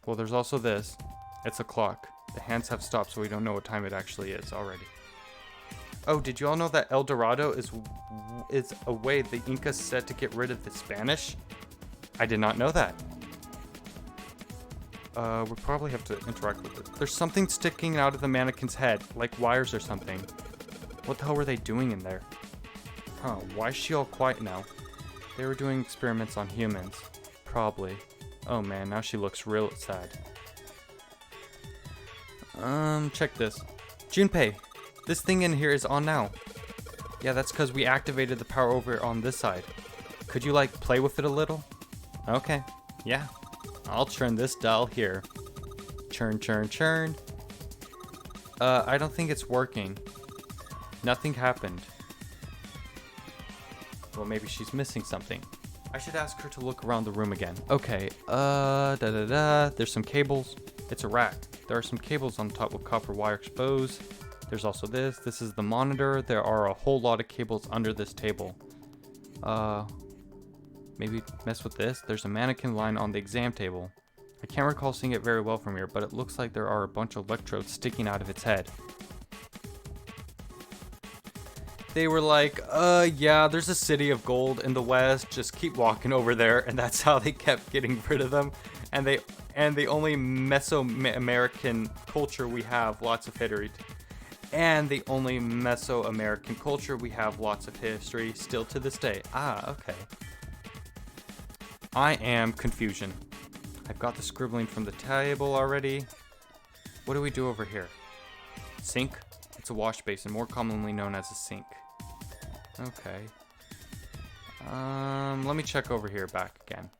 Well, there's also this. It's a clock. The hands have stopped, so we don't know what time it actually is already. Oh, did you all know that El Dorado is a way the Incas said to get rid of the Spanish? I did not know that. We'll probably have to interact with it. There's something sticking out of the mannequin's head, like wires or something. What the hell were they doing in there? Huh, why is she all quiet now? They were doing experiments on humans. Probably. Oh man, now she looks real sad. Check this. Junpei, this thing in here is on now. Yeah, that's because we activated the power over on this side. Could you, like, play with it a little? Okay, yeah. I'll churn this dial here. Churn, churn, churn. I don't think it's working. Nothing happened. Well, maybe she's missing something. I should ask her to look around the room again. Okay, There's some cables. It's a rack. There are some cables on top with copper wire exposed. There's also this. This is the monitor. There are a whole lot of cables under this table. Maybe mess with this. There's a mannequin line on the exam table. I can't recall seeing it very well from here, but it looks like there are a bunch of electrodes sticking out of its head. They were like, yeah, there's a city of gold in the west. Just keep walking over there. And that's how they kept getting rid of them. And the only Mesoamerican culture we have lots of history. And the only Mesoamerican culture we have lots of history still to this day. Ah, okay. I am confusion. I've got the scribbling from the table already. What do we do over here? Sink? It's a wash basin, more commonly known as a sink. Okay. Let me check over here back again.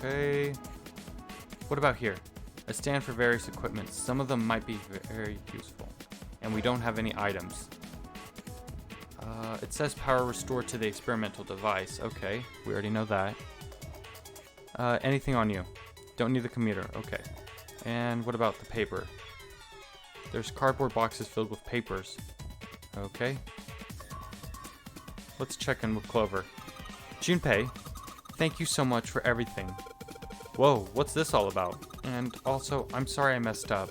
Okay. What about here? A stand for various equipment. Some of them might be very useful. And we don't have any items. It says power restored to the experimental device. Okay, we already know that. Anything on you? Don't need the commuter. Okay. And what about the paper? There's cardboard boxes filled with papers. Okay. Let's check in with Clover. Junpei, thank you so much for everything. Whoa, what's this all about? And also, I'm sorry I messed up.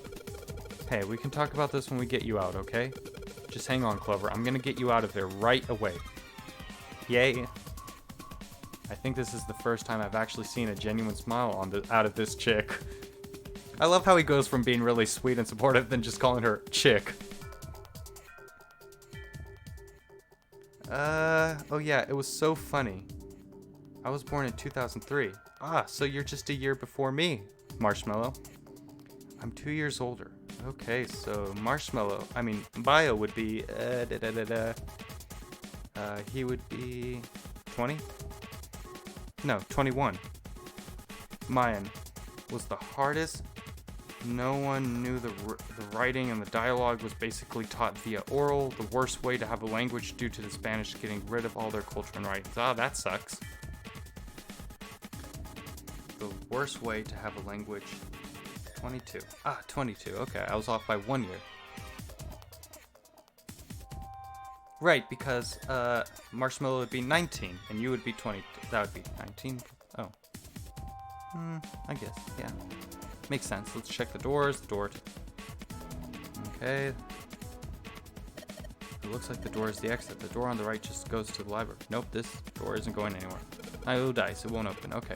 Hey, we can talk about this when we get you out, okay? Just hang on, Clover. I'm gonna get you out of there right away. Yay. I think this is the first time I've actually seen a genuine smile out of this chick. I love how he goes from being really sweet and supportive than just calling her chick. Oh yeah, it was so funny. I was born in 2003. Ah, so you're just a year before me, Marshmallow. I'm 2 years older. Okay, so Bio would be, he would be 20? No, 21. Mayan was the hardest. No one knew the writing, and the dialogue was basically taught via oral. The worst way to have a language due to the Spanish getting rid of all their culture and writings. Ah, that sucks. The worst way to have a language. 22. Ah, 22. Okay, I was off by 1 year. Right, because Marshmallow would be 19, and you would be 20. That would be 19. Oh. I guess, yeah. Makes sense. Let's check the doors. Okay. It looks like the door is the exit. The door on the right just goes to the library. Nope, this door isn't going anywhere. Oh, dice. It won't open. Okay.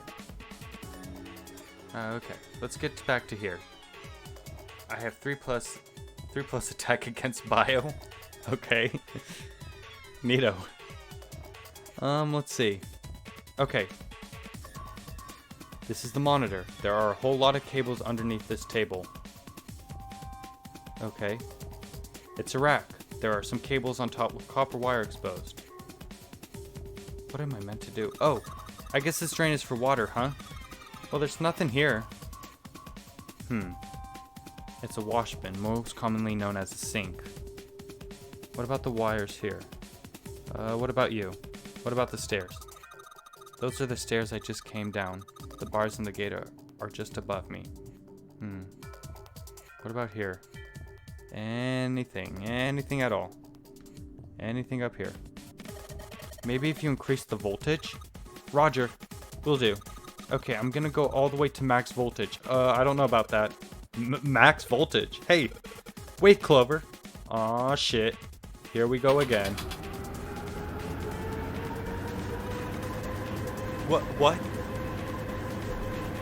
Okay, let's get back to here. I have 3 plus attack against Bio. Okay. Neato. Let's see. Okay. This is the monitor. There are a whole lot of cables underneath this table. Okay. It's a rack. There are some cables on top with copper wire exposed. What am I meant to do? Oh, I guess this drain is for water, huh? Well, there's nothing here. It's a wash bin, most commonly known as a sink. What about the wires here? What about you? What about the stairs? Those are the stairs I just came down. The bars and the gate are just above me. What about here? Anything at all. Anything up here. Maybe if you increase the voltage? Roger, will do. Okay, I'm gonna go all the way to max voltage. I don't know about that. Max voltage? Hey, wait, Clover. Aw, shit. Here we go again. What?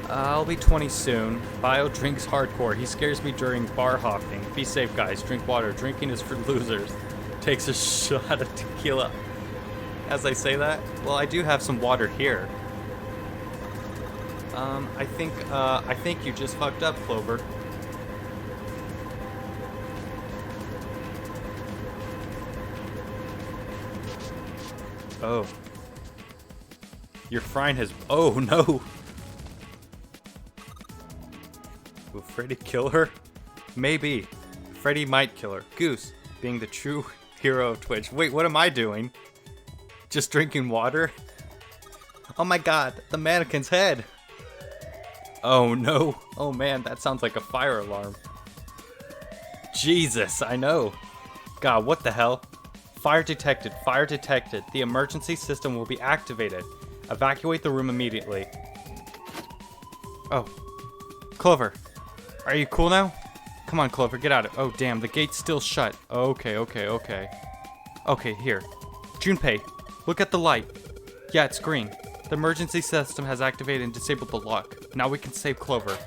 I'll be 20 soon. Bio drinks hardcore. He scares me during bar hopping. Be safe, guys. Drink water. Drinking is for losers. Takes a shot of tequila. As I say that, well, I do have some water here. I think you just fucked up, Clover. Oh. Your friend has... Oh, no. Will Freddy kill her? Maybe. Freddy might kill her. Goose, being the true hero of Twitch. Wait, what am I doing? Just drinking water? Oh my god, the mannequin's head. Oh no. Oh man, that sounds like a fire alarm. Jesus, I know. God, what the hell? Fire detected, fire detected. The emergency system will be activated. Evacuate the room immediately. Oh. Clover, are you cool now? Come on, Clover, get out of it. Oh, damn, the gate's still shut. Okay. Okay, here. Junpei, look at the light. Yeah, it's green. The emergency system has activated and disabled the lock. Now we can save Clover.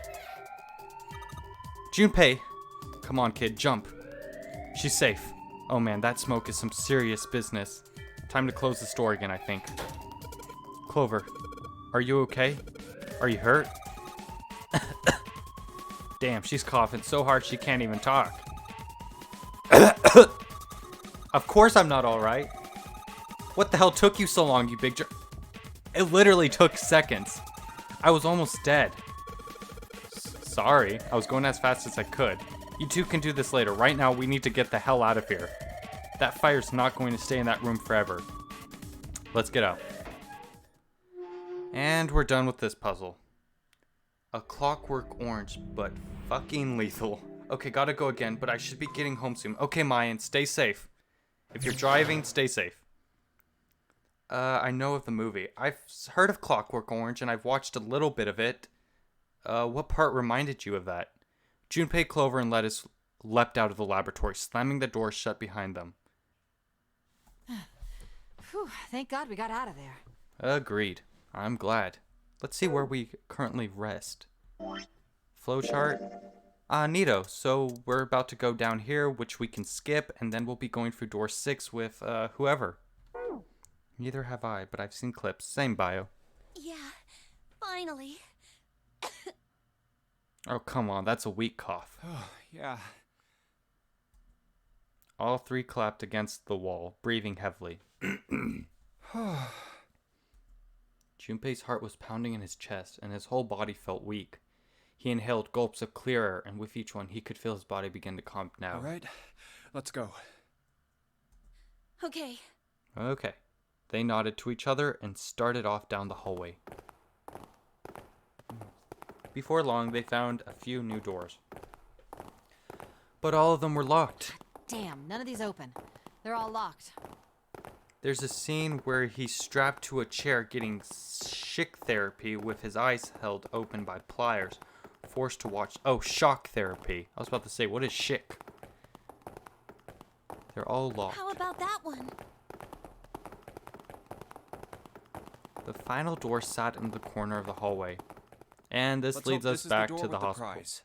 Junpei! Come on, kid, jump. She's safe. Oh man, that smoke is some serious business. Time to close this door again, I think. Clover, are you okay? Are you hurt? Damn, she's coughing so hard she can't even talk. Of course I'm not alright. What the hell took you so long, you big It literally took seconds. I was almost dead. Sorry, I was going as fast as I could. You two can do this later. Right now, we need to get the hell out of here. That fire's not going to stay in that room forever. Let's get out. And we're done with this puzzle. A Clockwork Orange, but fucking lethal. Okay, gotta go again, but I should be getting home soon. Okay, Mayan, stay safe. If you're driving, stay safe. I know of the movie. I've heard of Clockwork Orange, and I've watched a little bit of it. What part reminded you of that? Junpei, Clover, and Lettuce leapt out of the laboratory, slamming the door shut behind them. Whew, thank God we got out of there. Agreed. I'm glad. Let's see where we currently rest. Flowchart. Neato. So we're about to go down here, which we can skip, and then we'll be going through door 6 with, whoever. Neither have I, but I've seen clips. Same bio. Yeah, finally. Oh, come on. That's a weak cough. Oh, yeah. All three clapped against the wall, breathing heavily. Junpei's heart was pounding in his chest, and his whole body felt weak. He inhaled gulps of clear air, and with each one, he could feel his body begin to calm down. All right, let's go. Okay. Okay. They nodded to each other and started off down the hallway. Before long, they found a few new doors. But all of them were locked. Damn, none of these open. They're all locked. There's a scene where he's strapped to a chair getting shick therapy with his eyes held open by pliers, forced to watch... Oh, shock therapy. I was about to say, what is shick? They're all locked. How about that one? The final door sat in the corner of the hallway. And this Let's leads hope us this is back the door to the with the hospital. prize.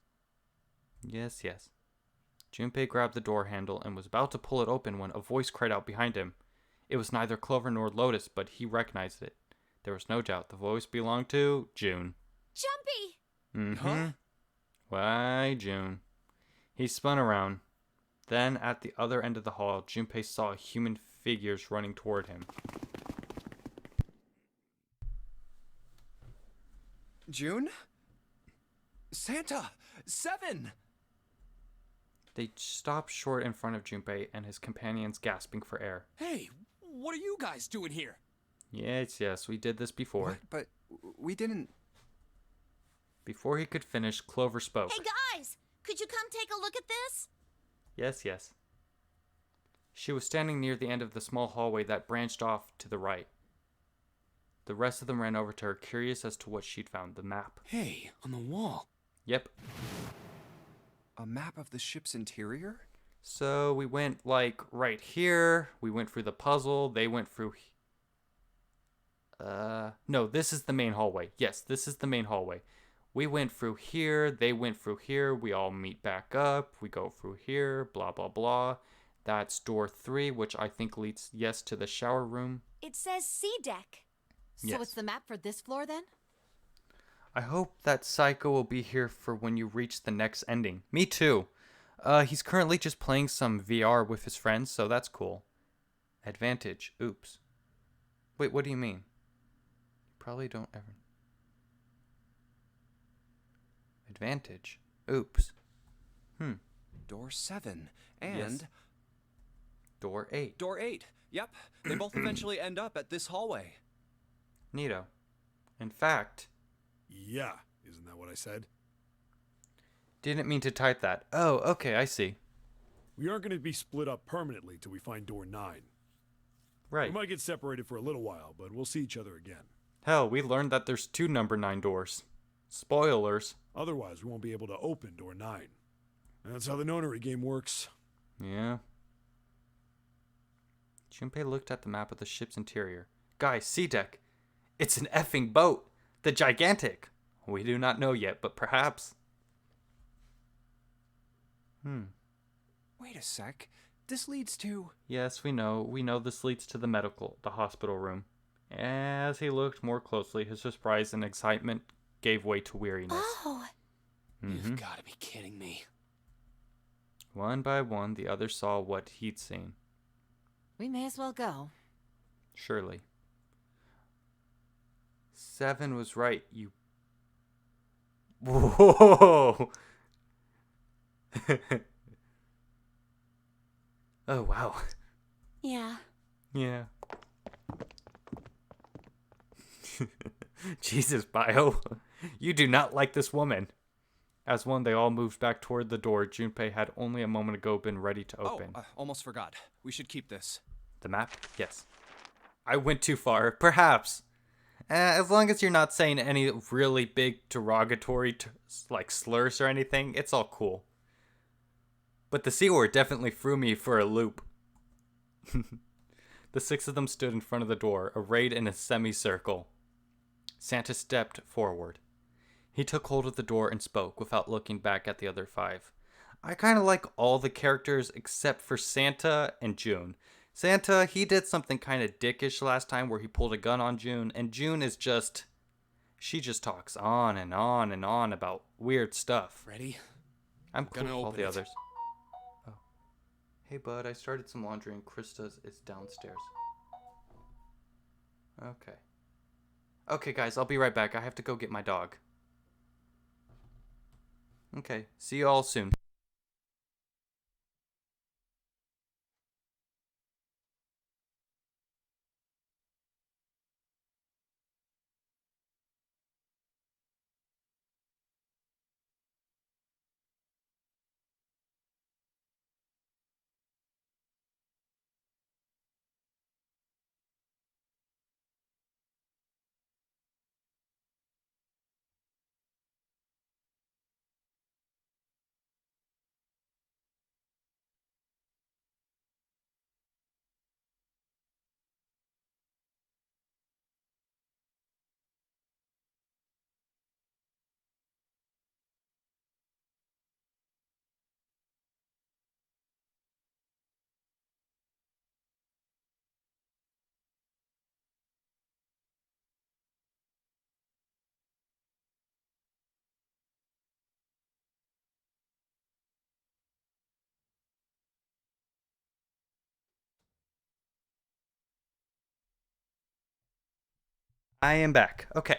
Yes, yes. Junpei grabbed the door handle and was about to pull it open when a voice cried out behind him. It was neither Clover nor Lotus, but he recognized it. There was no doubt the voice belonged to June. Jumpy! Huh? Why, June? He spun around. Then, at the other end of the hall, Junpei saw human figures running toward him. June? Santa! 7! They stopped short in front of Junpei and his companions, gasping for air. Hey, what are you guys doing here? Yes, we did this before. What? But we didn't... Before he could finish, Clover spoke. Hey guys! Could you come take a look at this? Yes. She was standing near the end of the small hallway that branched off to the right. The rest of them ran over to her, curious as to what she'd found. The map. Hey, on the wall. Yep. A map of the ship's interior? So we went, right here. We went through the puzzle. They went through... No, this is the main hallway. Yes, this is the main hallway. We went through here. They went through here. We all meet back up. We go through here. Blah, blah, blah. That's door 3, which I think leads, yes, to the shower room. It says C deck. So Yes. it's the map for this floor then? I hope that Psycho will be here for when you reach the next ending. Me too. He's currently just playing some VR with his friends, so that's cool. Advantage. Oops. Wait, what do you mean? You probably don't ever... Advantage. Oops. Door 7. And Yes. Door 8. door 8. Yep, they both eventually end up at this hallway. Neato. In fact... Yeah, Isn't that what I said? Didn't mean to type that. Oh, okay, I see. We aren't going to be split up permanently till we find door 9. Right. We might get separated for a little while, but we'll see each other again. Hell, we learned that there's 2 number 9 doors. Spoilers. Otherwise, we won't be able to open door 9. And that's how the nonary game works. Yeah. Junpei looked at the map of the ship's interior. Guys, see deck. It's an effing boat. The Gigantic. We do not know yet, but perhaps. Wait a sec. This leads to... Yes, we know. We know this leads to the hospital room. As he looked more closely, his surprise and excitement gave way to weariness. Oh, You've got to be kidding me. One by one, the others saw what he'd seen. We may as well go. Surely. 7 was right, you... Whoa! Oh, wow. yeah. Yeah. Jesus, Bio. You do not like this woman. As one, they all moved back toward the door Junpei had only a moment ago been ready to open. Almost forgot. We should keep this. The map? Yes. I went too far. Perhaps. As long as you're not saying any really big derogatory like slurs or anything, it's all cool. But the C word definitely threw me for a loop. The 6 of them stood in front of the door, arrayed in a semicircle. Santa stepped forward. He took hold of the door and spoke without looking back at the other 5. I kind of like all the characters except for Santa and June. Santa, he did something kind of dickish last time where he pulled a gun on June, and June is just... She just talks on and on and on about weird stuff. Ready? I'm cool Gonna with all open the it. others. Oh. Hey, bud, I started some laundry and Krista's is downstairs. Okay. Okay, guys, I'll be right back. I have to go get my dog. Okay, see you all soon. I am back. Okay.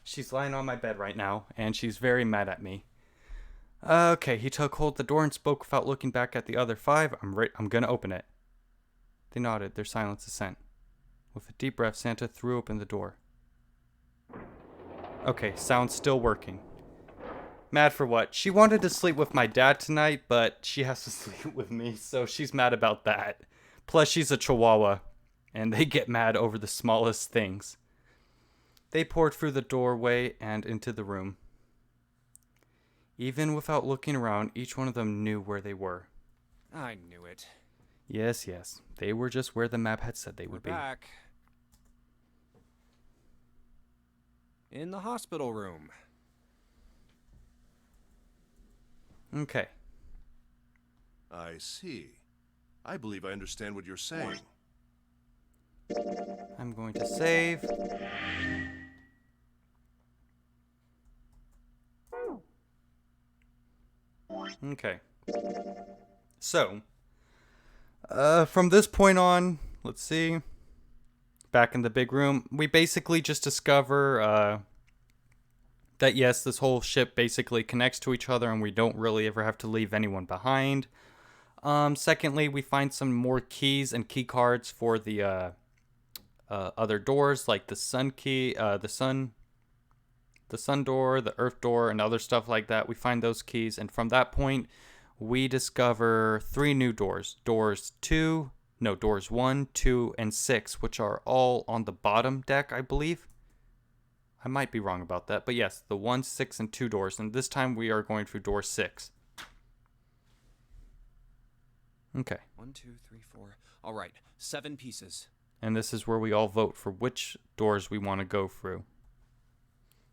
She's lying on my bed right now, and she's very mad at me. Okay, he took hold of the door and spoke without looking back at the other 5. I'm gonna open it. They nodded, their silence assent. With a deep breath, Santa threw open the door. Okay, sound's still working. Mad for what? She wanted to sleep with my dad tonight, but she has to sleep with me, so she's mad about that. Plus, she's a chihuahua, and they get mad over the smallest things. They poured through the doorway and into the room. Even without looking around, each one of them knew where they were. I knew it. Yes, yes. They were just where the map had said they would be. We're back. In the hospital room. Okay. I see. I believe I understand what you're saying. I'm going to save. Okay. So, from this point on, let's see. Back in the big room, we basically just discover that yes, this whole ship basically connects to each other and we don't really ever have to leave anyone behind. Secondly, we find some more keys and key cards for the other doors, like the sun key, the sun door, the earth door, and other stuff like that. We find those keys, and from that point, we discover 3 new doors. Doors 1, 2, and 6, which are all on the bottom deck, I believe. I might be wrong about that, but yes, the 1, 6, and 2 doors, and this time we are going through door 6. Okay. 1, 2, 3, 4. All right, 7 pieces. And this is where we all vote for which doors we want to go through.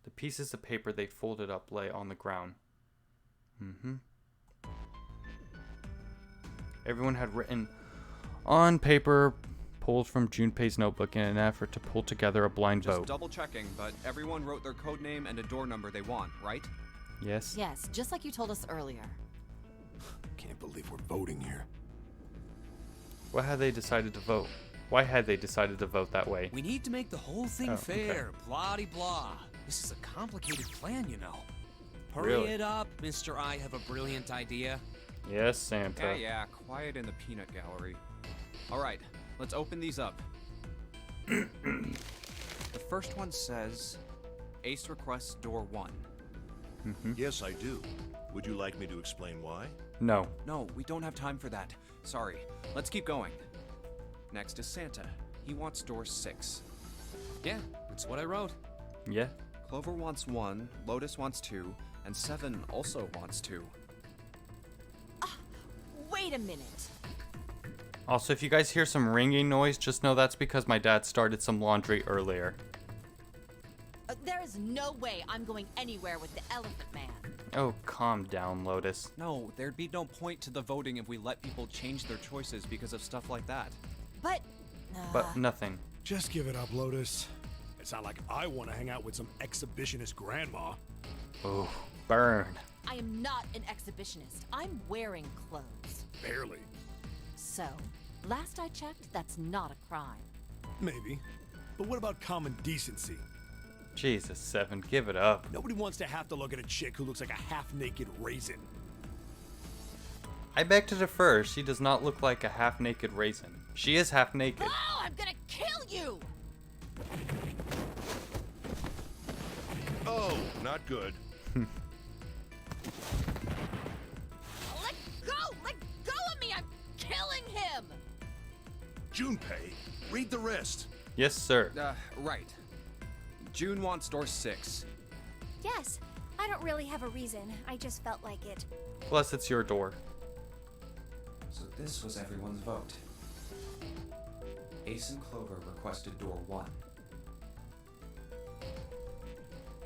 The pieces of paper they folded up lay on the ground. Everyone had written on paper, pulled from Junpei's notebook in an effort to pull together a blind Just vote. double checking, but everyone wrote their code name and a door number they want, right? Yes? Yes, just like you told us earlier. Can't believe we're voting here. What had they decided to vote? Why had they decided to vote that way? We need to make the whole thing Oh, okay. fair. Blah-de-blah. This is a complicated plan, you know. Hurry Really? it up, Mr. I have a brilliant idea. Yes, Santa. Yeah, quiet in the peanut gallery. All right, let's open these up. The first one says, Ace requests door 1. Yes, I do. Would you like me to explain why? No. No, we don't have time for that. Sorry. Let's keep going. Next is Santa. He wants door 6. Yeah, that's what I wrote. Yeah? Clover wants 1, Lotus wants 2, and 7 also wants 2. Wait a minute. Also, if you guys hear some ringing noise, just know that's because my dad started some laundry earlier. There is no way I'm going anywhere with the Elephant Man. Oh, calm down, Lotus. No, there'd be no point to the voting if we let people change their choices because of stuff like that. But... But nothing. Just give it up, Lotus. It's not like I want to hang out with some exhibitionist grandma. Oh, burn. I am not an exhibitionist. I'm wearing clothes. Barely. So, last I checked, that's not a crime. Maybe. But what about common decency? Jesus, 7, give it up. Nobody wants to have to look at a chick who looks like a half-naked raisin. I beg to differ. She does not look like a half-naked raisin. She is half-naked. Oh, I'm gonna kill you! Oh, not good. Let go! Let go of me! I'm killing him! Junpei, read the rest. Yes, sir. Right. June wants door 6. Yes, I don't really have a reason. I just felt like it. Plus, it's your door. So this was everyone's vote. Ace and Clover requested door 1.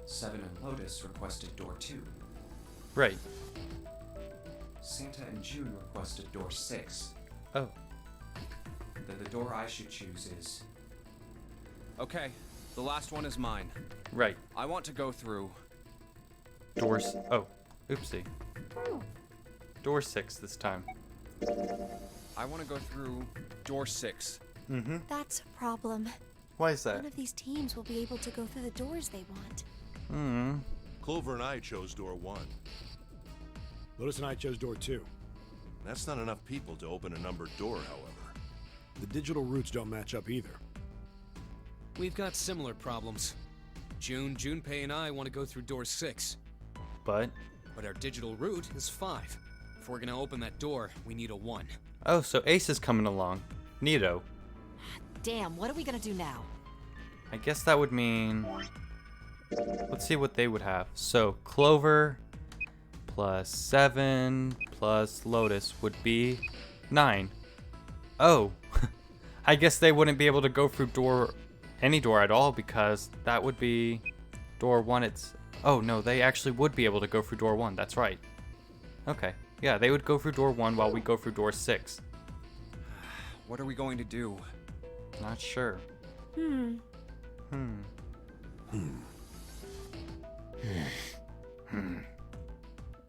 7 and Lotus requested door 2. Right. Santa and June requested door 6. Oh. Then the door I should choose is... Okay, the last one is mine. Right. I want to go through... Doors. Oh. Oopsie. Door 6 this time. I want to go through door 6. Mm-hmm. That's a problem. Why is that? None of these teams will be able to go through the doors they want. Clover and I chose door 1. Lotus and I chose door 2. That's not enough people to open a numbered door, however. The digital routes don't match up either. We've got similar problems. Junpei and I want to go through door 6. But... But our digital route is 5. If we're gonna open that door, we need a 1. Oh, so Ace is coming along. Neato. Damn, what are we gonna do now? I guess that would mean... Let's see what they would have. So, Clover plus 7 plus Lotus would be 9. Oh. I guess they wouldn't be able to go through any door at all because that would be door 1. Oh, no, they actually would be able to go through door 1. That's right. Okay. Yeah, they would go through door 1 while we go through door 6. What are we going to do? Not sure.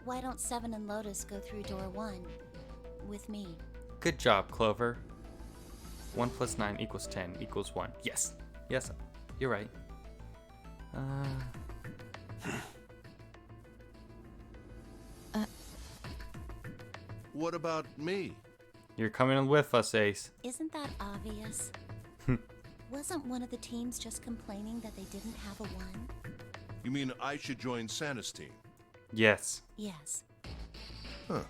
Why don't 7 and Lotus go through door 1 with me? Good job, Clover. 1 plus 9 equals 10 equals 1. Yes. Yes, you're right. What about me? You're coming with us, Ace. Isn't that obvious? Wasn't one of the teams just complaining that they didn't have a 1? You mean I should join Santa's team? Yes. Yes. Huh.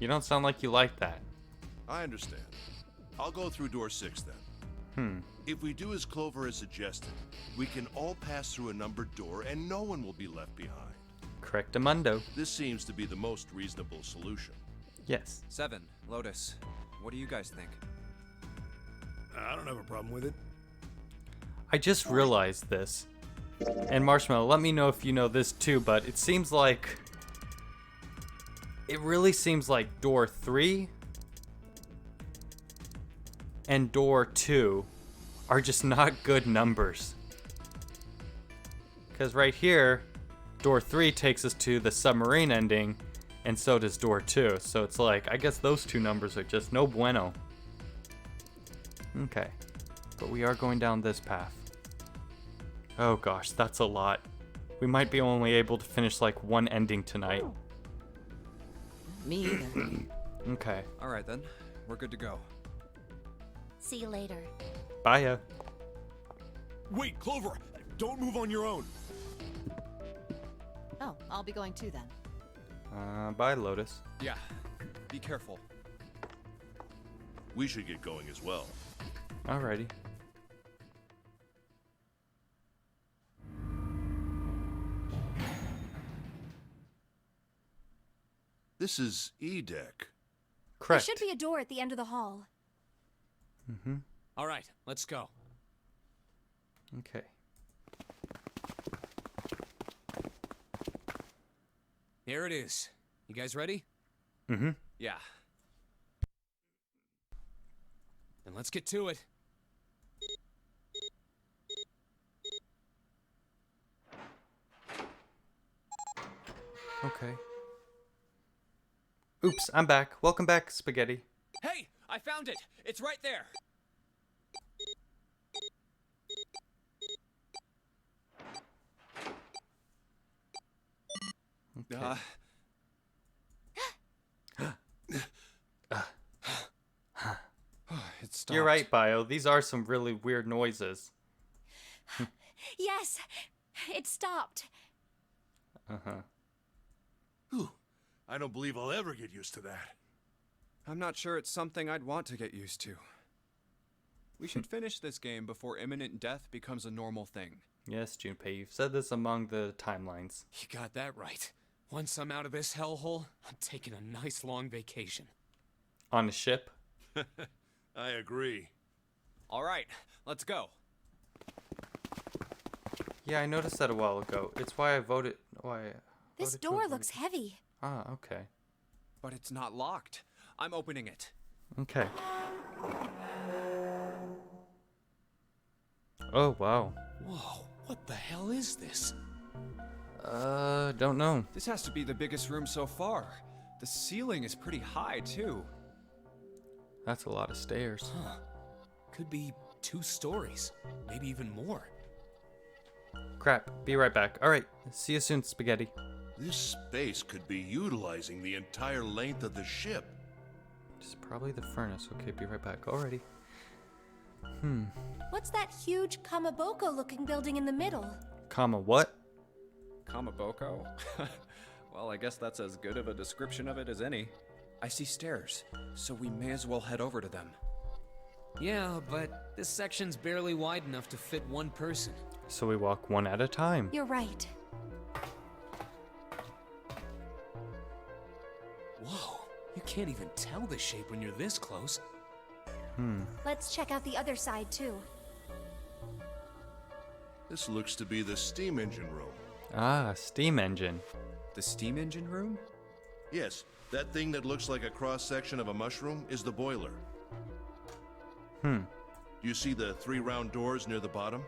You don't sound like you like that. I understand. I'll go through door 6 then. If we do as Clover has suggested, we can all pass through a numbered door and no one will be left behind. Correctamundo. This seems to be the most reasonable solution. Yes. 7, Lotus. What do you guys think? I don't have a problem with it. I just realized this. And Marshmallow, let me know if you know this too, but it seems like... It really seems like door 3 and door 2 are just not good numbers. Because right here, door 3 takes us to the submarine ending, and so does door 2. So it's like, I guess those two numbers are just no bueno. Okay. But we are going down this path. Oh gosh, that's a lot. We might be only able to finish like one ending tonight. Me either. Okay. All right then, we're good to go. See you later. Bye. Wait, Clover! Don't move on your own. Oh, I'll be going too then. Bye, Lotus. Yeah, be careful. We should get going as well. Alrighty. This is E-Deck. Correct. There should be a door at the end of the hall. All right, let's go. Okay. Here it is. You guys ready? Yeah. Then let's get to it. Okay. Oops, I'm back. Welcome back, Spaghetti. Hey, I found it. It's right there. Okay. It stopped. You're right, Bio. These are some really weird noises. Yes, it stopped. Uh-huh. Whew. I don't believe I'll ever get used to that. I'm not sure it's something I'd want to get used to. We should finish this game before imminent death becomes a normal thing. Yes, Junpei, you've said this among the timelines. You got that right. Once I'm out of this hellhole, I'm taking a nice long vacation. On a ship? I agree. All right, let's go. Yeah, I noticed that a while ago. It's why I voted... This voted to door avoid- looks heavy. Ah, okay. But it's not locked. I'm opening it. Okay. Oh, wow. Whoa, what the hell is this? Don't know. This has to be the biggest room so far. The ceiling is pretty high, too. That's a lot of stairs. Huh. Could be 2 stories, maybe even more. Crap, be right back. Alright, see you soon, Spaghetti. This space could be utilizing the entire length of the ship. It's probably the furnace. Okay, be right back. Alrighty. What's that huge Kamaboko-looking building in the middle? Comma what? Kamaboko? Well, I guess that's as good of a description of it as any. I see stairs, so we may as well head over to them. Yeah, but this section's barely wide enough to fit one person. So we walk one at a time. You're right. Whoa, you can't even tell the shape when you're this close. Let's check out the other side, too. This looks to be the steam engine room. Ah, steam engine. The steam engine room? Yes, that thing that looks like a cross-section of a mushroom is the boiler. Do you see the 3 round doors near the bottom?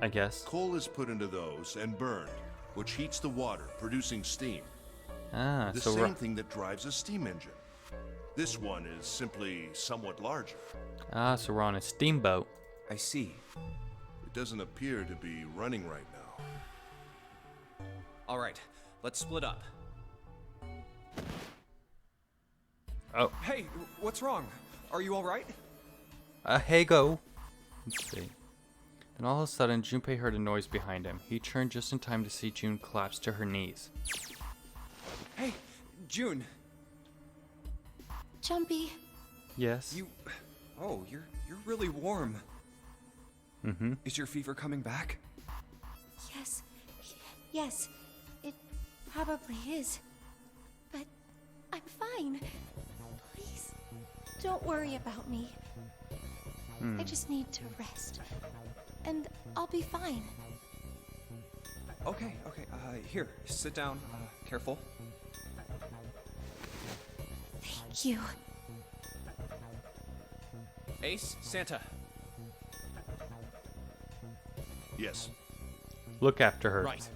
I guess. Coal is put into those and burned, which heats the water, producing steam. Ah, The so same thing that drives a steam engine. This one is simply somewhat larger. so we're on a steamboat. I see. It doesn't appear to be running right now. All right, let's split up. Oh, Hey, what's wrong? Are you all right? hey go. Let's see. Then all of a sudden, Junpei heard a noise behind him. He turned just in time to see June collapse to her knees. Hey, June. Jumpy, Yes? Oh, you're really warm. Mm-hmm. Is your fever coming back? yes. Yes, it probably is. But I'm fine. Please, don't worry about me. I just need to rest. And I'll be fine. Okay. Here, sit down. Careful. Thank you. Ace, Santa. Yes. Look after her. Right.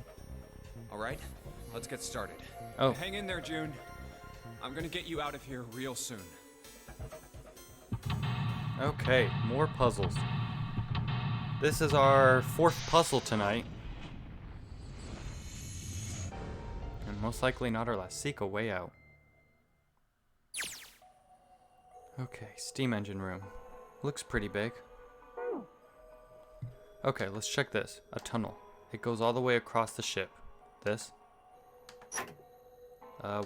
All right, let's get started. Oh. Hang in there, June. I'm gonna get you out of here real soon. Okay, more puzzles. This is our 4th puzzle tonight. And most likely not our last. Seek a way out. Okay, steam engine room. Looks pretty big. Okay, let's check this. A tunnel. It goes all the way across the ship. This.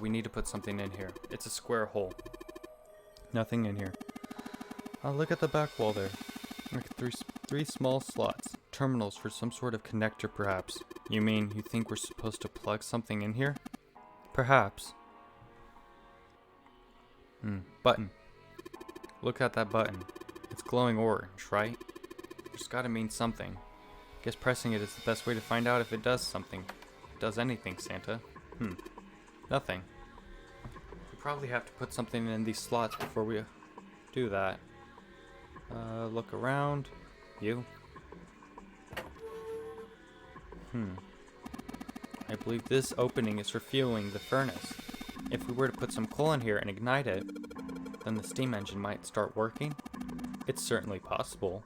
We need to put something in here. It's a square hole. Nothing in here. Oh, look at the back wall there. Look at three small slots. Terminals for some sort of connector, perhaps. You mean you think we're supposed to plug something in here? Perhaps. Button. Look at that button. It's glowing orange, right? It's gotta mean something. Guess pressing it is the best way to find out if it does something. It does anything, Santa. Nothing. We probably have to put something in these slots before we do that. Look around. You. I believe this opening is for fueling the furnace. If we were to put some coal in here and ignite it, then the steam engine might start working. It's certainly possible.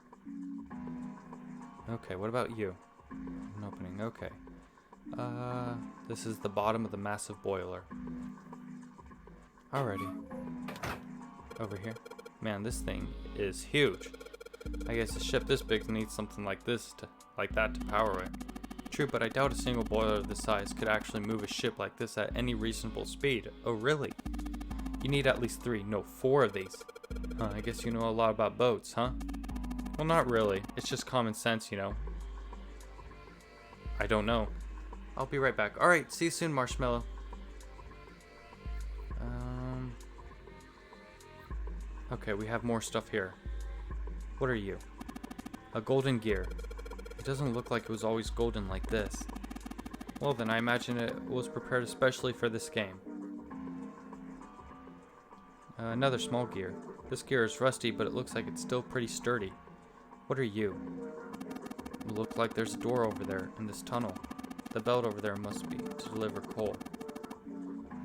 Okay, what about you? An opening, okay. This is the bottom of the massive boiler. Alrighty. Over here. Man, this thing is huge. I guess a ship this big needs something like that to power it. True, but I doubt a single boiler of this size could actually move a ship like this at any reasonable speed. Oh, really? You need at least 3, no 4 of these. I guess you know a lot about boats, huh? Well, not really. It's just common sense, you know. I don't know. I'll be right back. Alright, see you soon, Marshmallow. Okay, we have more stuff here. What are you? A golden gear. It doesn't look like it was always golden like this. Well then, I imagine it was prepared especially for this game. Another small gear. This gear is rusty, but it looks like it's still pretty sturdy. What are you? It looks like there's a door over there in this tunnel. The belt over there must be to deliver coal,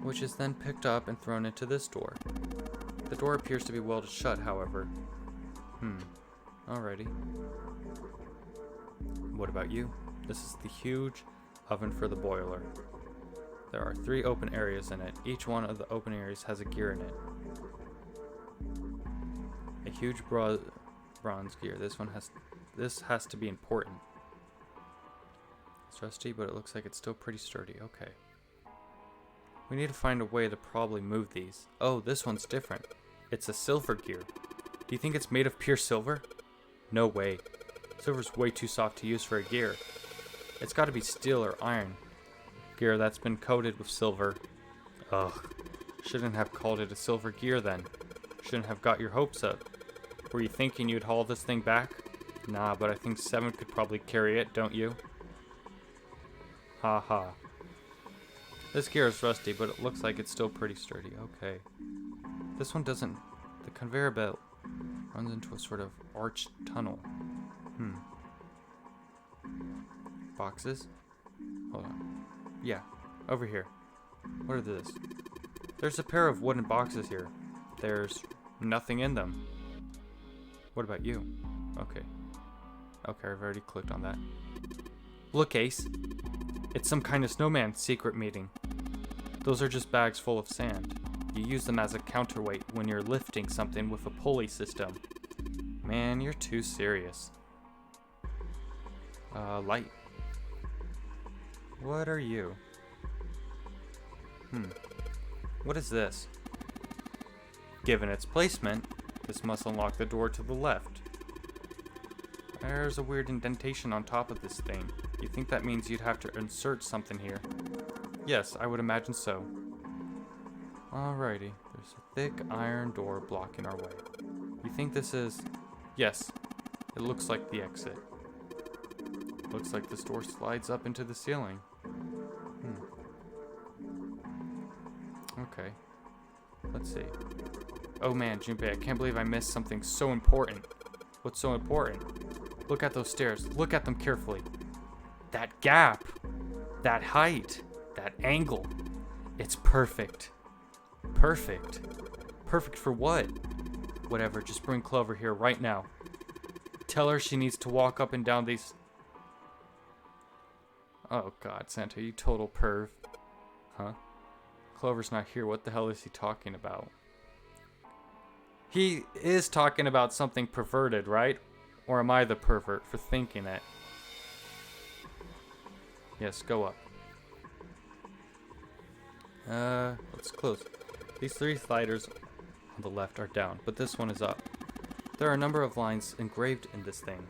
which is then picked up and thrown into this door. The door appears to be welded shut, however. Alrighty. What about you? This is the huge oven for the boiler. There are 3 open areas in it. Each one of the open areas has a gear in it. A huge bronze gear. This has to be important. It's rusty, but it looks like it's still pretty sturdy. Okay. We need to find a way to probably move these. Oh, this one's different. It's a silver gear. Do you think it's made of pure silver? No way. Silver's way too soft to use for a gear. It's got to be steel or iron. Gear that's been coated with silver. Ugh. Shouldn't have called it a silver gear then. Shouldn't have got your hopes up. Were you thinking you'd haul this thing back? Nah, but I think 7 could probably carry it, don't you? Ha ha. This gear is rusty, but it looks like it's still pretty sturdy. Okay. This one doesn't. The conveyor belt runs into a sort of arched tunnel. Boxes? Hold on. Yeah, over here. What are this? There's a pair of wooden boxes here. There's nothing in them. What about you? Okay. Okay, I've already clicked on that. Look, Ace. It's some kind of snowman secret meeting. Those are just bags full of sand. You use them as a counterweight when you're lifting something with a pulley system. Man, you're too serious. Light. What are you? What is this? Given its placement, this must unlock the door to the left. There's a weird indentation on top of this thing. You think that means you'd have to insert something here? Yes, I would imagine so. Alrighty, there's a thick iron door blocking our way. You think this is... Yes, it looks like the exit. Looks like this door slides up into the ceiling. Okay. Let's see. Oh man, Junpei, I can't believe I missed something so important. What's so important? Look at those stairs. Look at them carefully. That gap. That height. That angle. It's perfect. Perfect. Perfect for what? Whatever, just bring Clover here right now. Tell her she needs to walk up and down these... Oh god, Santa, you total perv. Huh? Clover's not here. What the hell is he talking about? He is talking about something perverted, right? Or am I the pervert for thinking it? Yes, go up. Let's close. These 3 sliders on the left are down, but this one is up. There are a number of lines engraved in this thing.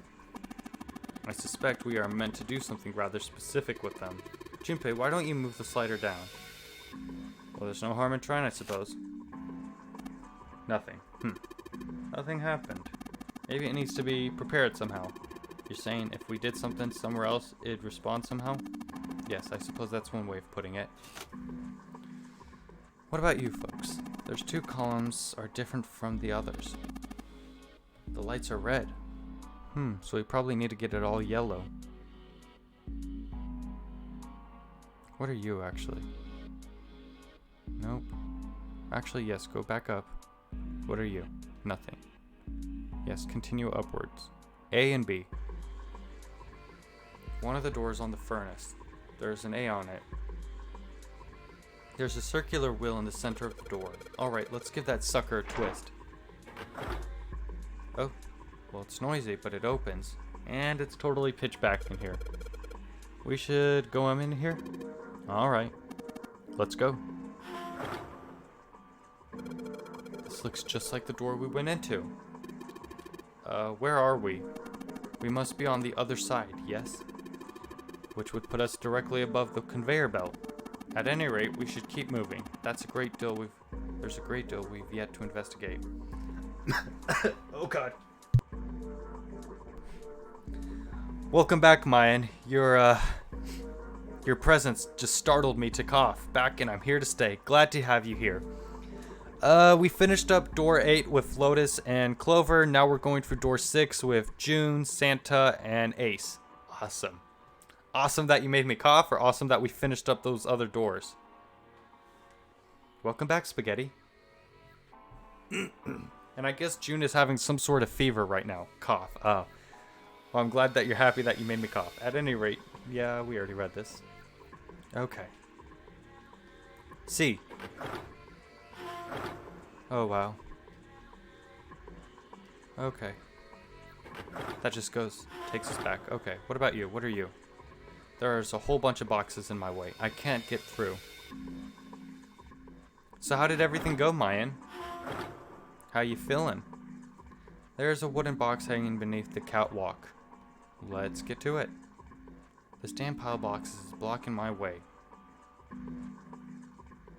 I suspect we are meant to do something rather specific with them. Junpei, why don't you move the slider down? Well, there's no harm in trying, I suppose. Nothing. Nothing happened. Maybe it needs to be prepared somehow. You're saying if we did something somewhere else, it'd respond somehow? Yes, I suppose that's one way of putting it. What about you folks? There's 2 columns are different from the others. The lights are red. So we probably need to get it all yellow. What are you, actually? Nope. Actually, yes, go back up. What are you? Nothing. Yes, continue upwards. A and B. One of the doors on the furnace. There's an A on it. There's a circular wheel in the center of the door. Alright, let's give that sucker a twist. Oh, well, it's noisy, but it opens. And it's totally pitch black in here. We should go in here? Alright, let's go. This looks just like the door we went into. Where are we? We must be on the other side, yes? Which would put us directly above the conveyor belt. At any rate, we should keep moving. There's a great deal we've yet to investigate. Oh god. Welcome back, Mayan. Your presence just startled me to cough. Back and I'm here to stay. Glad to have you here. We finished up door 8 with Lotus and Clover. Now we're going for door 6 with June, Santa, and Ace. Awesome. Awesome that you made me cough, or awesome that we finished up those other doors. Welcome back, Spaghetti. And I guess June is having some sort of fever right now. Cough. Well, I'm glad that you're happy that you made me cough. At any rate, yeah, we already read this. Okay. C. Oh, wow. Okay. That just takes us back. Okay, what about you? What are you? There's a whole bunch of boxes in my way. I can't get through. So how did everything go, Mayan? How you feeling? There's a wooden box hanging beneath the catwalk. Let's get to it. This damn pile of boxes is blocking my way.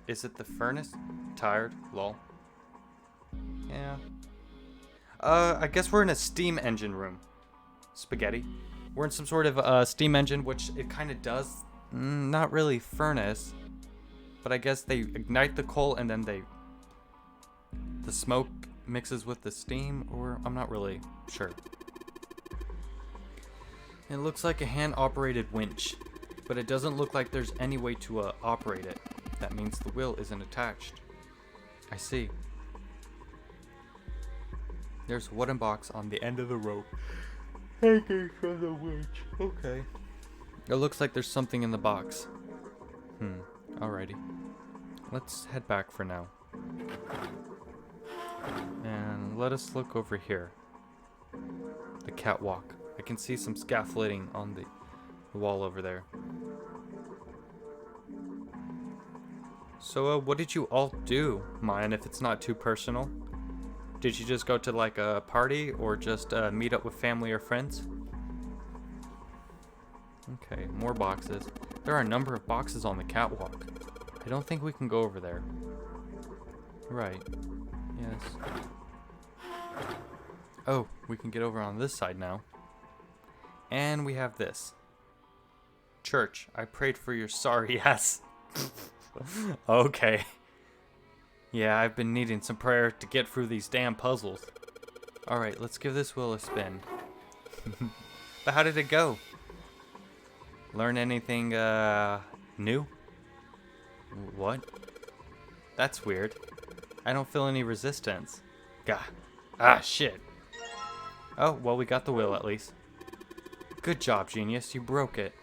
Is it the furnace? Tired? Lol. Yeah. I guess we're in a steam engine room. Spaghetti. We're in some sort of steam engine, which it kind of does. Not really furnace. But I guess they ignite the coal and then the smoke mixes with the steam, or I'm not really sure. It looks like a hand-operated winch, but it doesn't look like there's any way to operate it. That means the wheel isn't attached. I see. There's a wooden box on the end of the rope. Hanging from the winch. Okay. It looks like there's something in the box. Alrighty. Let's head back for now. And let us look over here. The catwalk. I can see some scaffolding on the wall over there. So, what did you all do, Mayan, if it's not too personal? Did you just go to like a party or just meet up with family or friends? Okay, more boxes. There are a number of boxes on the catwalk. I don't think we can go over there. Right. Yes. Oh, we can get over on this side now. And we have this. Church, I prayed for your sorry ass. Okay. Yeah, I've been needing some prayer to get through these damn puzzles. Alright, let's give this wheel a spin. But how did it go? Learn anything, new? What? That's weird. I don't feel any resistance. Gah. Ah, shit. Oh, well, we got the wheel at least. Good job, genius. You broke it.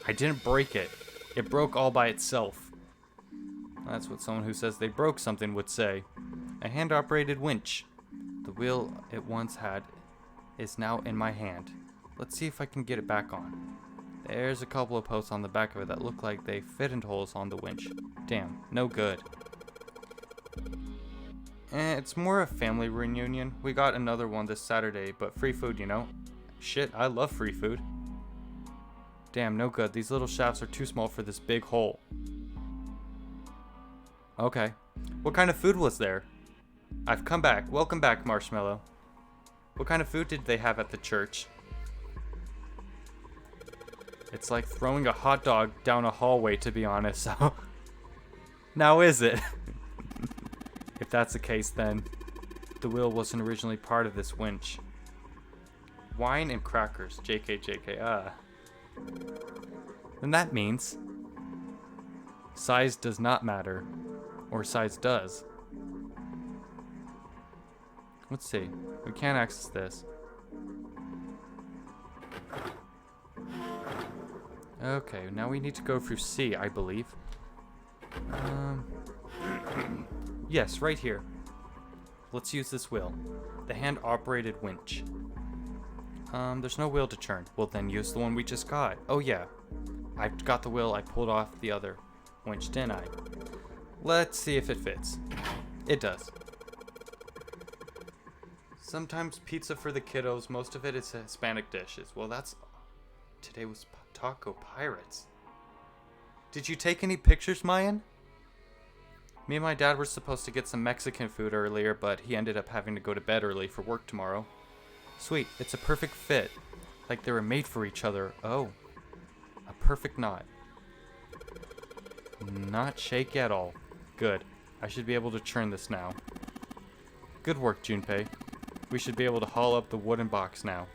I didn't break it. It broke all by itself. That's what someone who says they broke something would say. A hand-operated winch. The wheel it once had is now in my hand. Let's see if I can get it back on. There's a couple of posts on the back of it that look like they fit into holes on the winch. Damn, no good. It's more a family reunion. We got another one this Saturday, but free food, you know? Shit, I love free food. Damn, no good. These little shafts are too small for this big hole. Okay. What kind of food was there? I've come back. Welcome back, Marshmallow. What kind of food did they have at the church? It's like throwing a hot dog down a hallway, to be honest. So now is it? If that's the case, then the wheel wasn't originally part of this winch. Wine and crackers. JK. Then that means size does not matter. Or size does. Let's see. We can't access this. Okay, now we need to go through C, I believe. Yes, right here. Let's use this wheel. The hand-operated winch. There's no wheel to turn. Well, then use the one we just got. Oh, yeah. I got the wheel. I pulled off the other winch, didn't I? Let's see if it fits. It does. Sometimes pizza for the kiddos. Most of it is Hispanic dishes. Well, that's... Today was Taco Pirates. Did you take any pictures, Mayan? Me and my dad were supposed to get some Mexican food earlier, but he ended up having to go to bed early for work tomorrow. Sweet, it's a perfect fit. Like they were made for each other. Oh. A perfect knot. Not shaky at all. Good. I should be able to churn this now. Good work, Junpei. We should be able to haul up the wooden box now.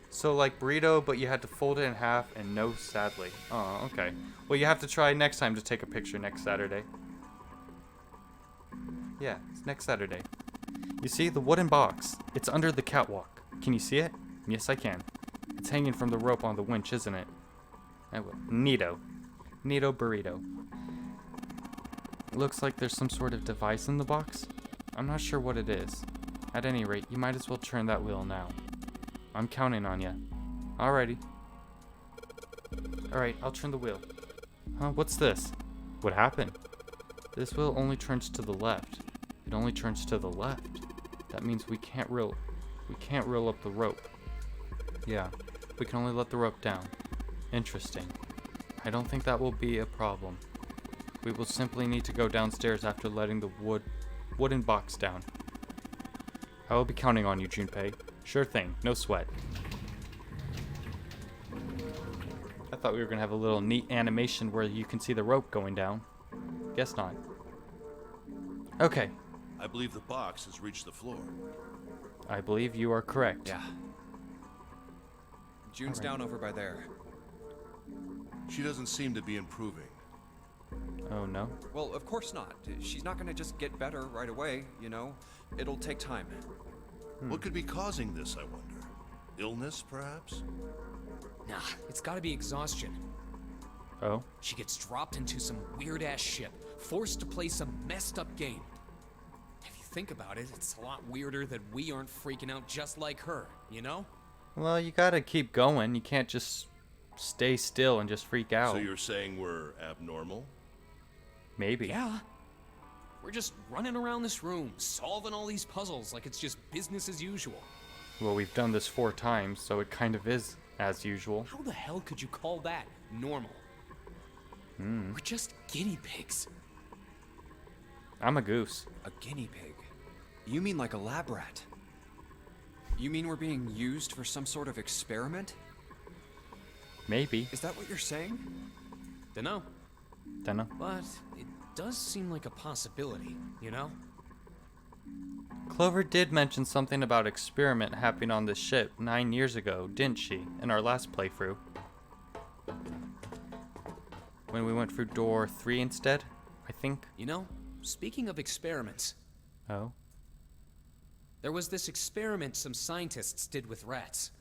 So like burrito, but you had to fold it in half and no, sadly. Oh, okay. Well, you have to try next time to take a picture next Saturday. Yeah, it's next Saturday. You see, the wooden box. It's under the catwalk. Can you see it? Yes, I can. It's hanging from the rope on the winch, isn't it? I will. Neato. Neato burrito. Looks like there's some sort of device in the box. I'm not sure what it is. At any rate, you might as well turn that wheel now. I'm counting on ya. Alrighty. Alright, I'll turn the wheel. Huh, what's this? What happened? This wheel only turns to the left. It only turns to the left. That means we can't reel up the rope. Yeah, we can only let the rope down. Interesting. I don't think that will be a problem. We will simply need to go downstairs after letting the wooden box down. I will be counting on you, Junpei. Sure thing, no sweat. I thought we were gonna have a little neat animation where you can see the rope going down. Guess not. Okay. I believe the box has reached the floor. I believe you are correct. Yeah. June's All right. down over by there. She doesn't seem to be improving. Oh no. Well, of course not. She's not gonna just get better right away, you know? It'll take time. What could be causing this, I wonder? Illness, perhaps? Nah, it's gotta be exhaustion. Oh? She gets dropped into some weird-ass ship, forced to play some messed up game. Have you think about it, it's a lot weirder that we aren't freaking out just like her, you know? Well, you gotta keep going. You can't just stay still and just freak out. So you're saying we're abnormal? Maybe. Yeah. We're just running around this room, solving all these puzzles like it's just business as usual. Well, we've done this 4 times, so it kind of is as usual. How the hell could you call that normal? We're just guinea pigs. I'm a goose. A guinea pig? You mean like a lab rat? You mean we're being used for some sort of experiment? Maybe. Is that what you're saying? Dunno, Dunno. but it does seem like a possibility, you know? Clover did mention something about experiment happening on this ship 9 years ago, didn't she? In our last playthrough. When we went through door 3 instead, I think. You know, speaking of experiments, Oh. there was this experiment some scientists did with rats.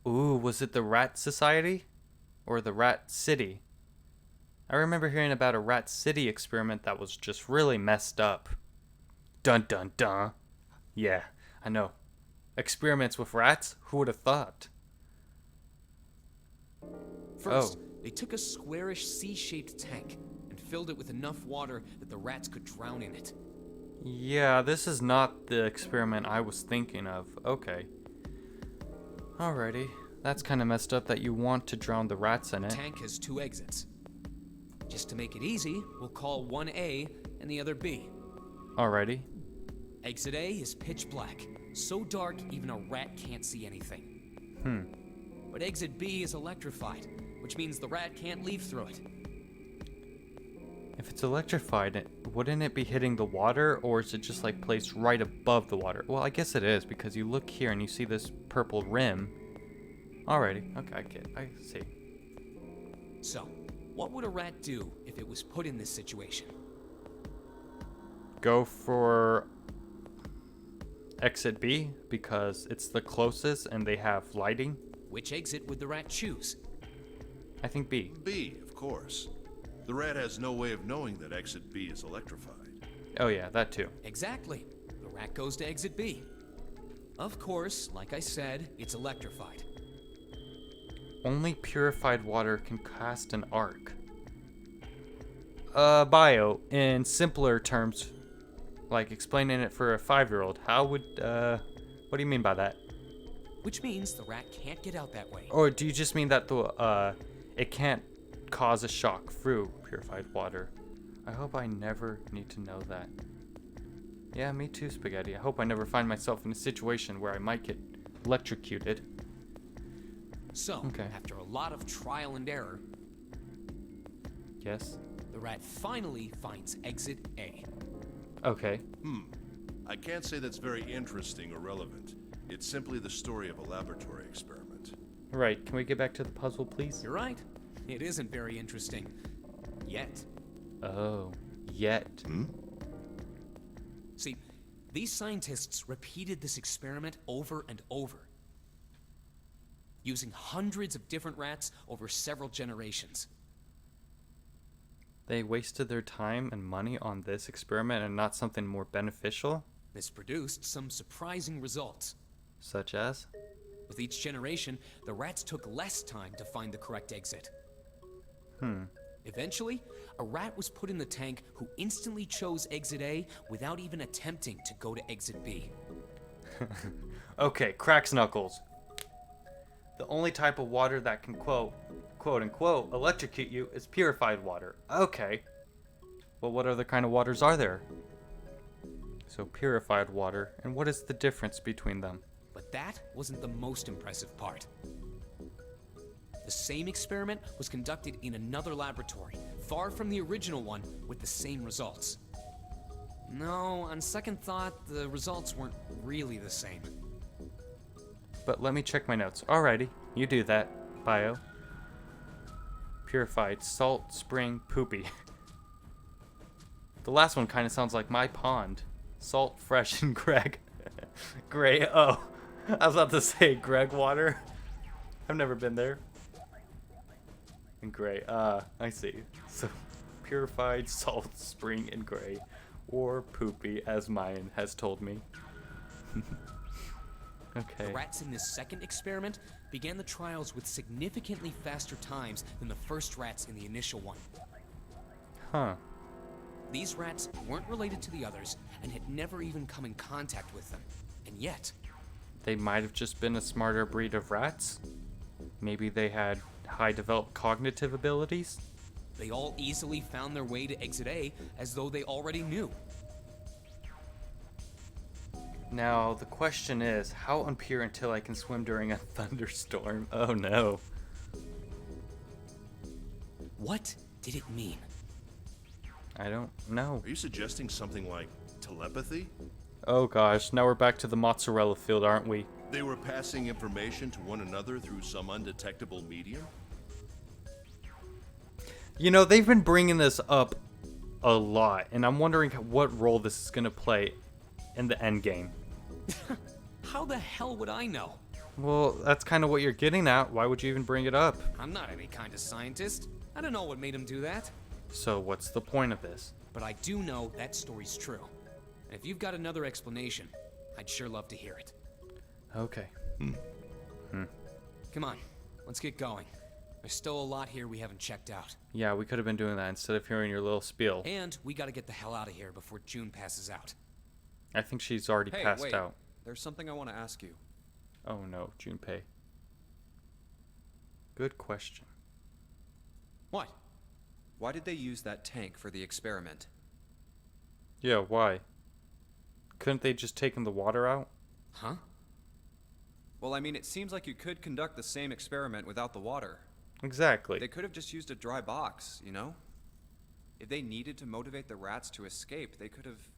Ooh, was it the Rat Society? Or the Rat City? I remember hearing about a Rat City experiment that was just really messed up. Dun dun dun. Yeah, I know. Experiments with rats? Who would have thought? First, Oh. they took a squarish C-shaped tank and filled it with enough water that the rats could drown in it. Yeah, this is not the experiment I was thinking of. Okay. Alrighty. That's kind of messed up that you want to drown the rats in The it. tank has 2 exits. Just to make it easy, we'll call one A and the other B. Alrighty. Exit A is pitch black, so dark even a rat can't see anything. But exit B is electrified, which means the rat can't leave through it. If it's electrified, wouldn't it be hitting the water, or is it just like placed right above the water? Well, I guess it is, because you look here and you see this purple rim. Alrighty, okay, I see. So, what would a rat do if it was put in this situation? Go for exit B, because it's the closest and they have lighting. Which exit would the rat choose? I think B. B, of course. The rat has no way of knowing that exit B is electrified. Oh yeah, that too. Exactly. The rat goes to exit B. Of course, like I said, it's electrified. Only purified water can cast an arc. Bio, in simpler terms, like explaining it for a 5-year-old, how would, what do you mean by that? Which means the rat can't get out that way. Or do you just mean that it can't cause a shock through purified water? I hope I never need to know that. Yeah, me too, Spaghetti. I hope I never find myself in a situation where I might get electrocuted. So, Okay. after a lot of trial and error, Yes? the rat finally finds exit A. Okay. I can't say that's very interesting or relevant. It's simply the story of a laboratory experiment. Right, can we get back to the puzzle, please? You're right. It isn't very interesting. Yet. Oh, yet. See, these scientists repeated this experiment over and over, using hundreds of different rats over several generations. They wasted their time and money on this experiment and not something more beneficial, This produced some surprising results. such as? With each generation, the rats took less time to find the correct exit. Eventually, a rat was put in the tank who instantly chose exit A without even attempting to go to exit B. Okay, cracks knuckles. The only type of water that can quote unquote electrocute you is purified water. Okay. Well, what other kind of waters are there? So purified water, and what is the difference between them? But that wasn't the most impressive part. The same experiment was conducted in another laboratory, far from the original one, with the same results. No, on second thought, the results weren't really the same. But let me check my notes. Alrighty, you do that, Bio. Purified salt spring poopy. The last one kind of sounds like my pond. Salt, fresh, and Greg. Gray. Oh, I was about to say Greg water. I've never been there. And gray. I see. So, purified salt spring and gray. Or poopy, as Mayan has told me. Okay. The rats in this second experiment began the trials with significantly faster times than the first rats in the initial one. Huh. These rats weren't related to the others and had never even come in contact with them. And yet, They might have just been a smarter breed of rats. Maybe they had high developed cognitive abilities. they all easily found their way to Exit A as though they already knew. Now, the question is, how unpure until I can swim during a thunderstorm? Oh no. What did it mean? I don't know. Are you suggesting something like telepathy? Oh gosh, now we're back to the mozzarella field, aren't we? They were passing information to one another through some undetectable medium? You know, they've been bringing this up a lot, and I'm wondering what role this is going to play in the end game. How the hell would I know? Well, that's kind of what you're getting at. Why would you even bring it up? I'm not any kind of scientist. I don't know what made him do that. So what's the point of this? But I do know that story's true. And if you've got another explanation, I'd sure love to hear it. Okay. Come on, let's get going. There's still a lot here we haven't checked out. Yeah, we could have been doing that instead of hearing your little spiel. And we gotta get the hell out of here before June passes out. I think she's already Hey, passed wait. out. There's something I want to ask you. Oh no, Junpei. Good question. What? Why did they use that tank for the experiment? Yeah, why? Couldn't they just taken the water out? Huh? Well, I mean, it seems like you could conduct the same experiment without the water. Exactly. They could have just used a dry box, you know? If they needed to motivate the rats to escape, they could have,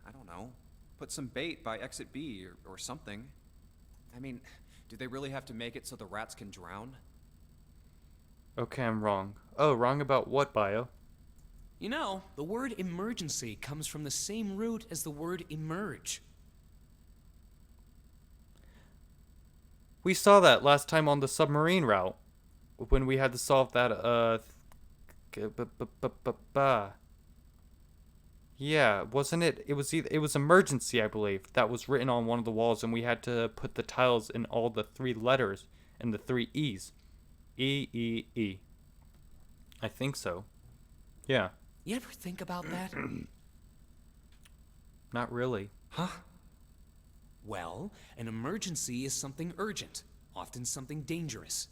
I don't know, put some bait by Exit B or something. I mean, do they really have to make it so the rats can drown? Okay, I'm wrong. Oh, wrong about what, Bio? You know, the word emergency comes from the same root as the word emerge. We saw that last time on the submarine route. When we had to solve that, yeah, wasn't it? It was emergency, I believe. That was written on one of the walls, and we had to put the tiles in all the 3 letters and the 3 E's. E. I think so. Yeah. You ever think about that? Not really. Huh? Well, an emergency is something urgent, often something dangerous.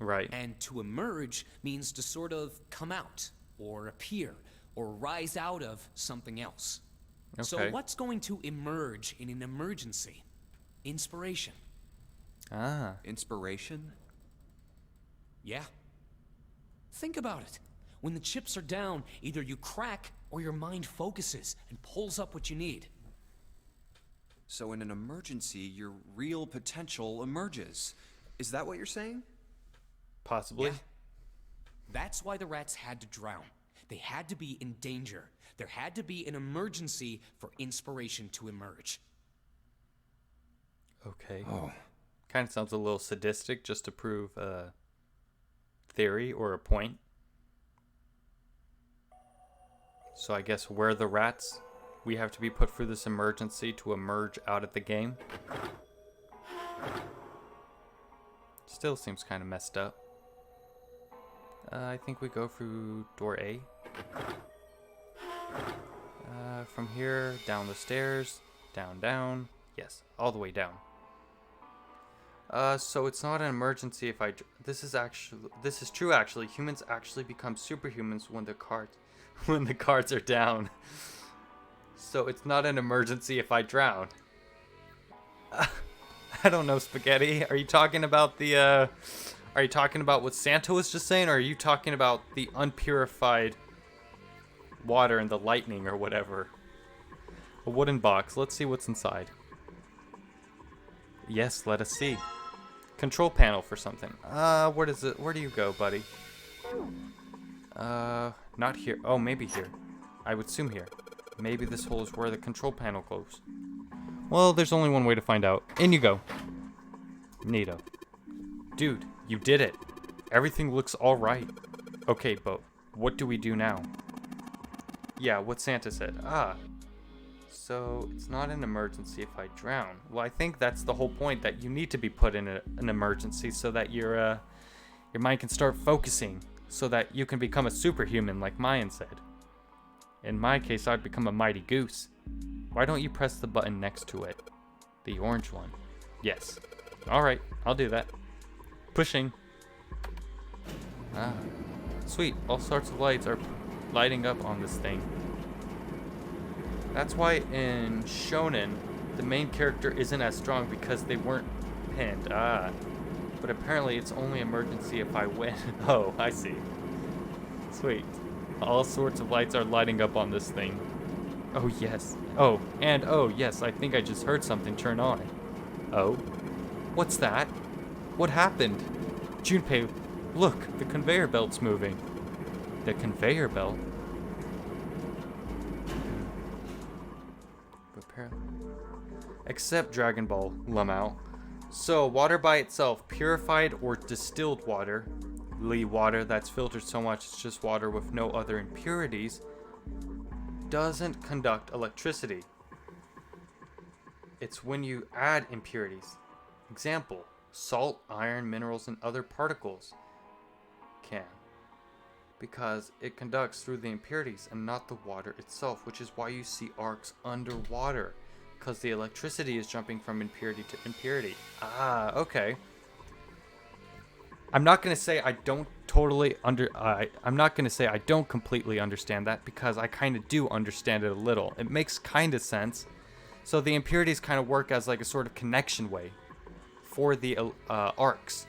Right. And to emerge means to sort of come out, or appear, or rise out of something else. So Okay. what's going to emerge in an emergency? Inspiration. Ah. Inspiration? Yeah. Think about it. When the chips are down, either you crack or your mind focuses and pulls up what you need. So in an emergency, your real potential emerges. Is that what you're saying? Possibly. Yeah. That's why the rats had to drown. They had to be in danger. There had to be an emergency for inspiration to emerge. Okay. Oh. Kind of sounds a little sadistic just to prove a theory or a point. So I guess we're the rats. We have to be put through this emergency to emerge out of the game. Still seems kind of messed up. I think we go through door A. From here, down the stairs, down. Yes, all the way down. So it's not an emergency if I. This is true actually. Humans actually become superhumans when the cards are down. So it's not an emergency if I drown. I don't know, Spaghetti. Are you talking about the? Are you talking about what Santa was just saying, or are you talking about the unpurified water and the lightning or whatever? A wooden box. Let's see what's inside. Yes, let us see. Control panel for something. Where does it? Where do you go, buddy? Not here. Oh, maybe here. I would assume here. Maybe this hole is where the control panel goes. Well, there's only one way to find out. In you go. Neato. Dude, you did it. Everything looks all right. Okay, but what do we do now? Yeah, what Santa said. Ah. So it's not an emergency if I drown. Well, I think that's the whole point, that you need to be put in an emergency so that your mind can start focusing, so that you can become a superhuman like Mayan said. In my case, I'd become a mighty goose. Why don't you press the button next to it? The orange one. Yes. Alright, I'll do that. Pushing. Ah. Sweet, all sorts of lights are lighting up on this thing. That's why in Shonen, the main character isn't as strong, because they weren't pinned. Ah. But apparently it's only emergency if I win. Oh, I see. Sweet. All sorts of lights are lighting up on this thing. Oh, yes. Oh, and oh, yes, I think I just heard something turn on. Oh? What's that? What happened? Junpei, look, the conveyor belt's moving. The conveyor belt? Except Dragon Ball, Lamau. So, water by itself, purified or distilled water, water that's filtered so much it's just water with no other impurities, doesn't conduct electricity. It's when you add impurities. Example, salt, iron, minerals, and other particles can. Because it conducts through the impurities and not the water itself, which is why you see arcs underwater. Because the electricity is jumping from impurity to impurity. Ah, okay. I'm not gonna say I don't I'm not gonna say I don't completely understand that, because I kind of do understand it a little. It makes kind of sense. So the impurities kind of work as like a sort of connection way for the arcs.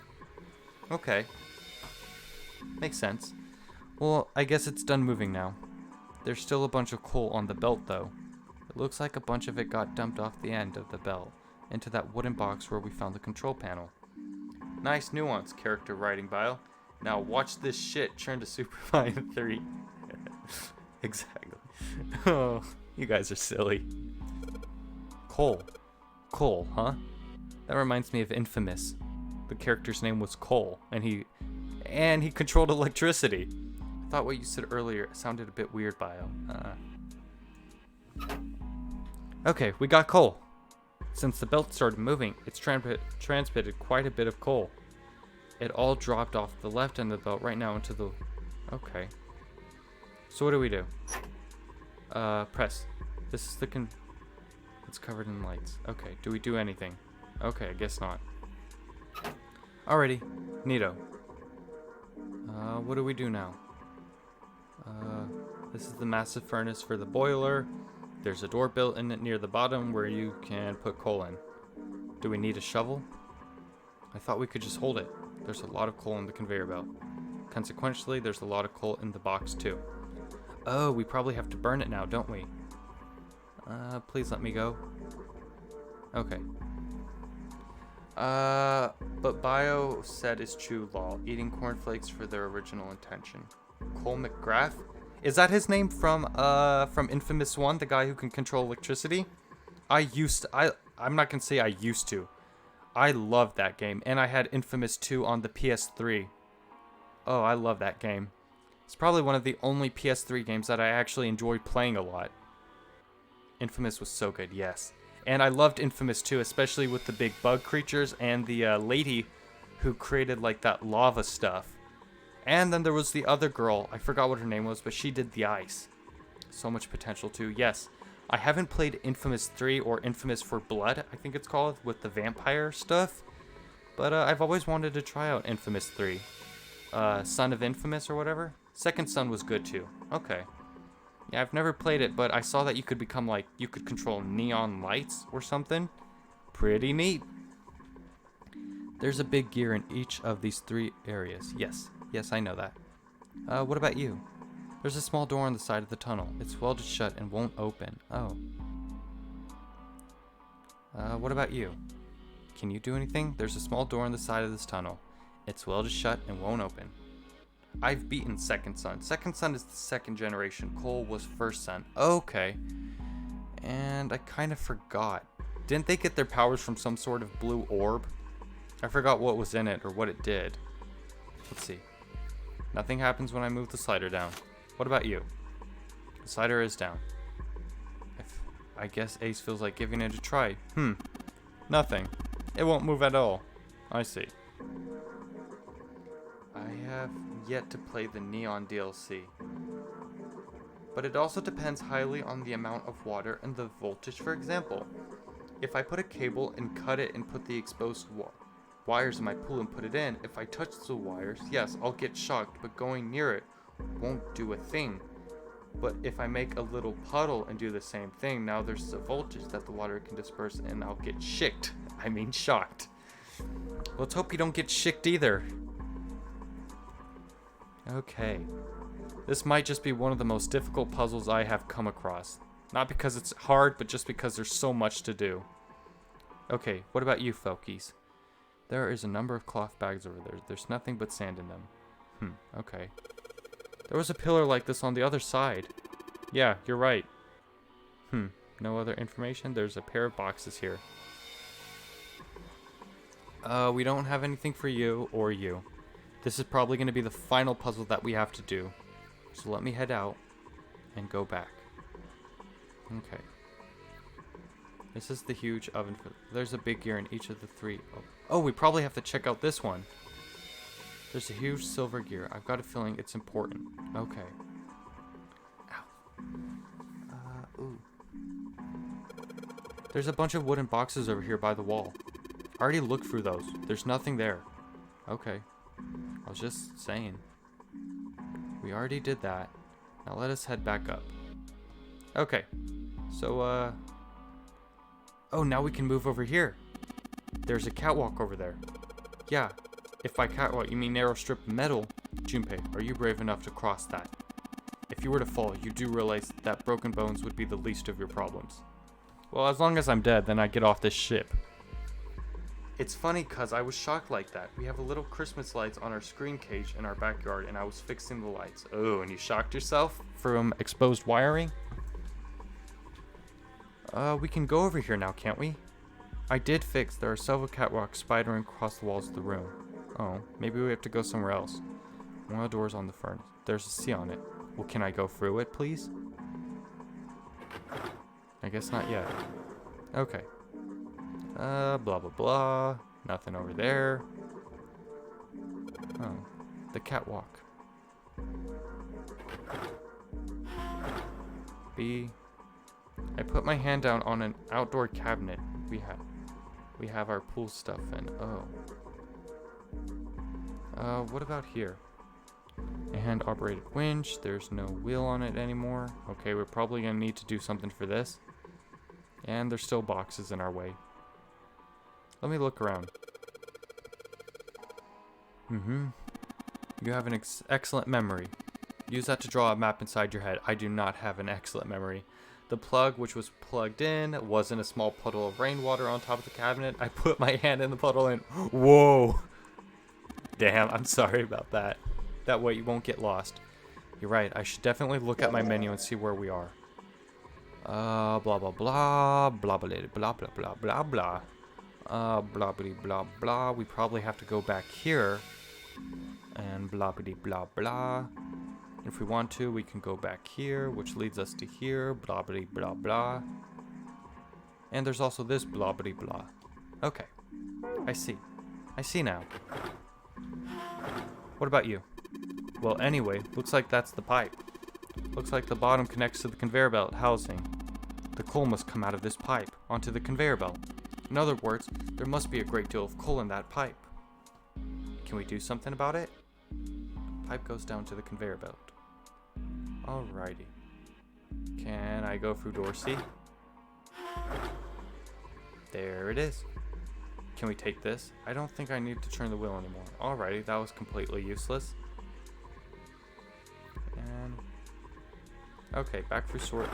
Okay. Makes sense. Well, I guess it's done moving now. There's still a bunch of coal on the belt though. It looks like a bunch of it got dumped off the end of the belt into that wooden box where we found the control panel. Nice nuance, character writing bio. Now watch this shit turn to Super Mario 3. Exactly. Oh, you guys are silly. Cole. Cole, huh? That reminds me of Infamous. The character's name was Cole, and he controlled electricity. I thought what you said earlier sounded a bit weird, bio. Okay, we got coal. Since the belt started moving, it's transmitted quite a bit of coal. It all dropped off the left end of the belt right now into the... Okay. So what do we do? Press. This is the It's covered in lights. Okay, do we do anything? Okay, I guess not. Alrighty. Neato. What do we do now? This is the massive furnace for the boiler. There's a door built in it near the bottom where you can put coal in. Do we need a shovel? I thought we could just hold it. There's a lot of coal in the conveyor belt. Consequently, there's a lot of coal in the box too. Oh, we probably have to burn it now, don't we? Please let me go. Okay. But Bio said is true, lol. Eating cornflakes for their original intention. Cole McGrath? Is that his name from Infamous 1, the guy who can control electricity? I'm not gonna say I used to. I loved that game, and I had Infamous 2 on the PS3. Oh, I love that game. It's probably one of the only PS3 games that I actually enjoyed playing a lot. Infamous was so good, yes. And I loved Infamous 2, especially with the big bug creatures and the lady who created like that lava stuff. And then there was the other girl, I forgot what her name was, but she did the ice. So much potential too, yes. I haven't played Infamous 3 or Infamous for Blood, I think it's called, with the vampire stuff. But I've always wanted to try out Infamous 3. Son of Infamous or whatever. Second Son was good too. Okay. Yeah, I've never played it, but I saw that you could become like, you could control neon lights or something. Pretty neat. There's a big gear in each of these 3 areas. Yes, I know that. What about you? There's a small door on the side of the tunnel. It's welded shut and won't open. Oh. What about you? Can you do anything? There's a small door on the side of this tunnel. It's welded shut and won't open. I've beaten Second Son. Second Son is the 2nd generation. Cole was First Son. Okay. And I kind of forgot. Didn't they get their powers from some sort of blue orb? I forgot what was in it or what it did. Let's see. Nothing happens when I move the slider down. What about you? The slider is down. I guess Ace feels like giving it a try. Nothing. It won't move at all. I see. I have yet to play the Neon DLC. But it also depends highly on the amount of water and the voltage. For example, if I put a cable and cut it and put the exposed wires in my pool and put it in, if I touch the wires, yes, I'll get shocked, but going near it won't do a thing. But if I make a little puddle and do the same thing, now there's a voltage that the water can disperse and I'll get shicked. I mean shocked. Let's hope you don't get shicked either. Okay. This might just be one of the most difficult puzzles I have come across. Not because it's hard, but just because there's so much to do. Okay, what about you, folkies? There is a number of cloth bags over there. There's nothing but sand in them. Okay. There was a pillar like this on the other side. Yeah, you're right. No other information? There's a pair of boxes here. We don't have anything for you or you. This is probably going to be the final puzzle that we have to do. So let me head out and go back. Okay. This is the huge oven. There's a big gear in each of the three. Oh, we probably have to check out this one. There's a huge silver gear. I've got a feeling it's important. Okay. Ow. Ooh. There's a bunch of wooden boxes over here by the wall. I already looked through those. There's nothing there. Okay. I was just saying. We already did that. Now let us head back up. Okay. So, oh, now we can move over here. There's a catwalk over there. Yeah. If by catwalk you mean narrow strip of metal, Junpei, are you brave enough to cross that? If you were to fall, you do realize that broken bones would be the least of your problems. Well, as long as I'm dead, then I get off this ship. It's funny cause I was shocked like that. We have a little Christmas lights on our screen cage in our backyard and I was fixing the lights. Oh, and you shocked yourself from exposed wiring? We can go over here now, can't we? I did fix. There are several catwalks spidering across the walls of the room. Oh, maybe we have to go somewhere else. One of the doors on the furnace. There's a C on it. Well, can I go through it, please? I guess not yet. Okay. Blah, blah, blah. Nothing over there. Oh, the catwalk. B. I put my hand down on an outdoor cabinet we have our pool stuff in. Oh. What about here? A hand-operated winch. There's no wheel on it anymore. Okay, we're probably gonna need to do something for this. And there's still boxes in our way. Let me look around. You have an excellent memory. Use that to draw a map inside your head. I do not have an excellent memory. The plug, which was plugged in, was in a small puddle of rainwater on top of the cabinet. I put my hand in the puddle and... Whoa! Damn, I'm sorry about that. That way you won't get lost. You're right, I should definitely look at my menu and see where we are. Blah blah blah, blah blah blah blah blah blah blah. Blah blah blah blah. We probably have to go back here. And blah blah blah blah. If we want to, we can go back here, which leads us to here. Blah blah blah blah. And there's also this blah blah blah. Okay. I see. I see now. What about you? Well, anyway, looks like that's the pipe. Looks like the bottom connects to the conveyor belt housing. The coal must come out of this pipe onto the conveyor belt. In other words, there must be a great deal of coal in that pipe. Can we do something about it? Pipe goes down to the conveyor belt. Alrighty. Can I go through door C? There it is. Can we take this? I don't think I need to turn the wheel anymore. Alrighty, that was completely useless. And... okay, back through sort.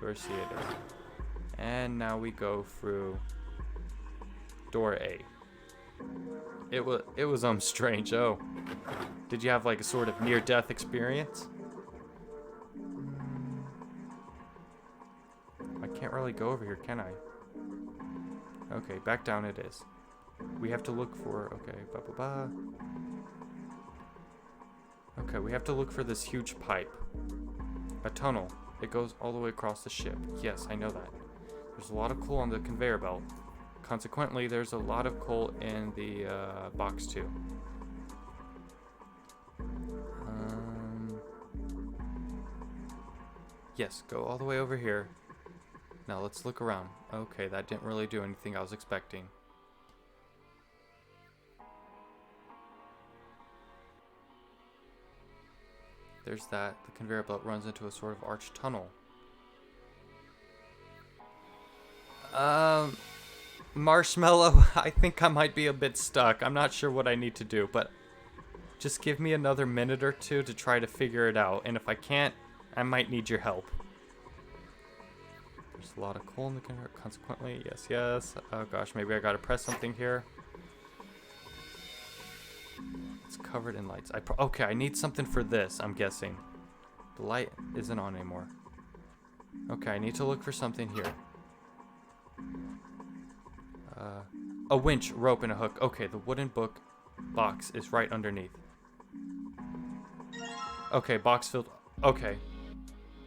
Door C it is. And now we go through door A. It was strange. Oh. Did you have like a sort of near-death experience? I can't really go over here, can I? Okay, back down it is. We have to look for... okay, blah, blah, blah. Okay, we have to look for this huge pipe. A tunnel. It goes all the way across the ship. Yes, I know that. There's a lot of coal on the conveyor belt. Consequently, there's a lot of coal in the box too. Yes, go all the way over here. Now let's look around. Okay, that didn't really do anything I was expecting. There's that. The conveyor belt runs into a sort of arched tunnel. Marshmallow, I think I might be a bit stuck. I'm not sure what I need to do, but just give me another minute or two to try to figure it out. And if I can't, I might need your help. There's a lot of coal in the conveyor, consequently. Yes, yes. Oh gosh, maybe I gotta press something here. It's covered in lights. Okay, I need something for this, I'm guessing. The light isn't on anymore. Okay, I need to look for something here. A winch, rope, and a hook. Okay, the wooden box is right underneath. Okay, box filled. Okay.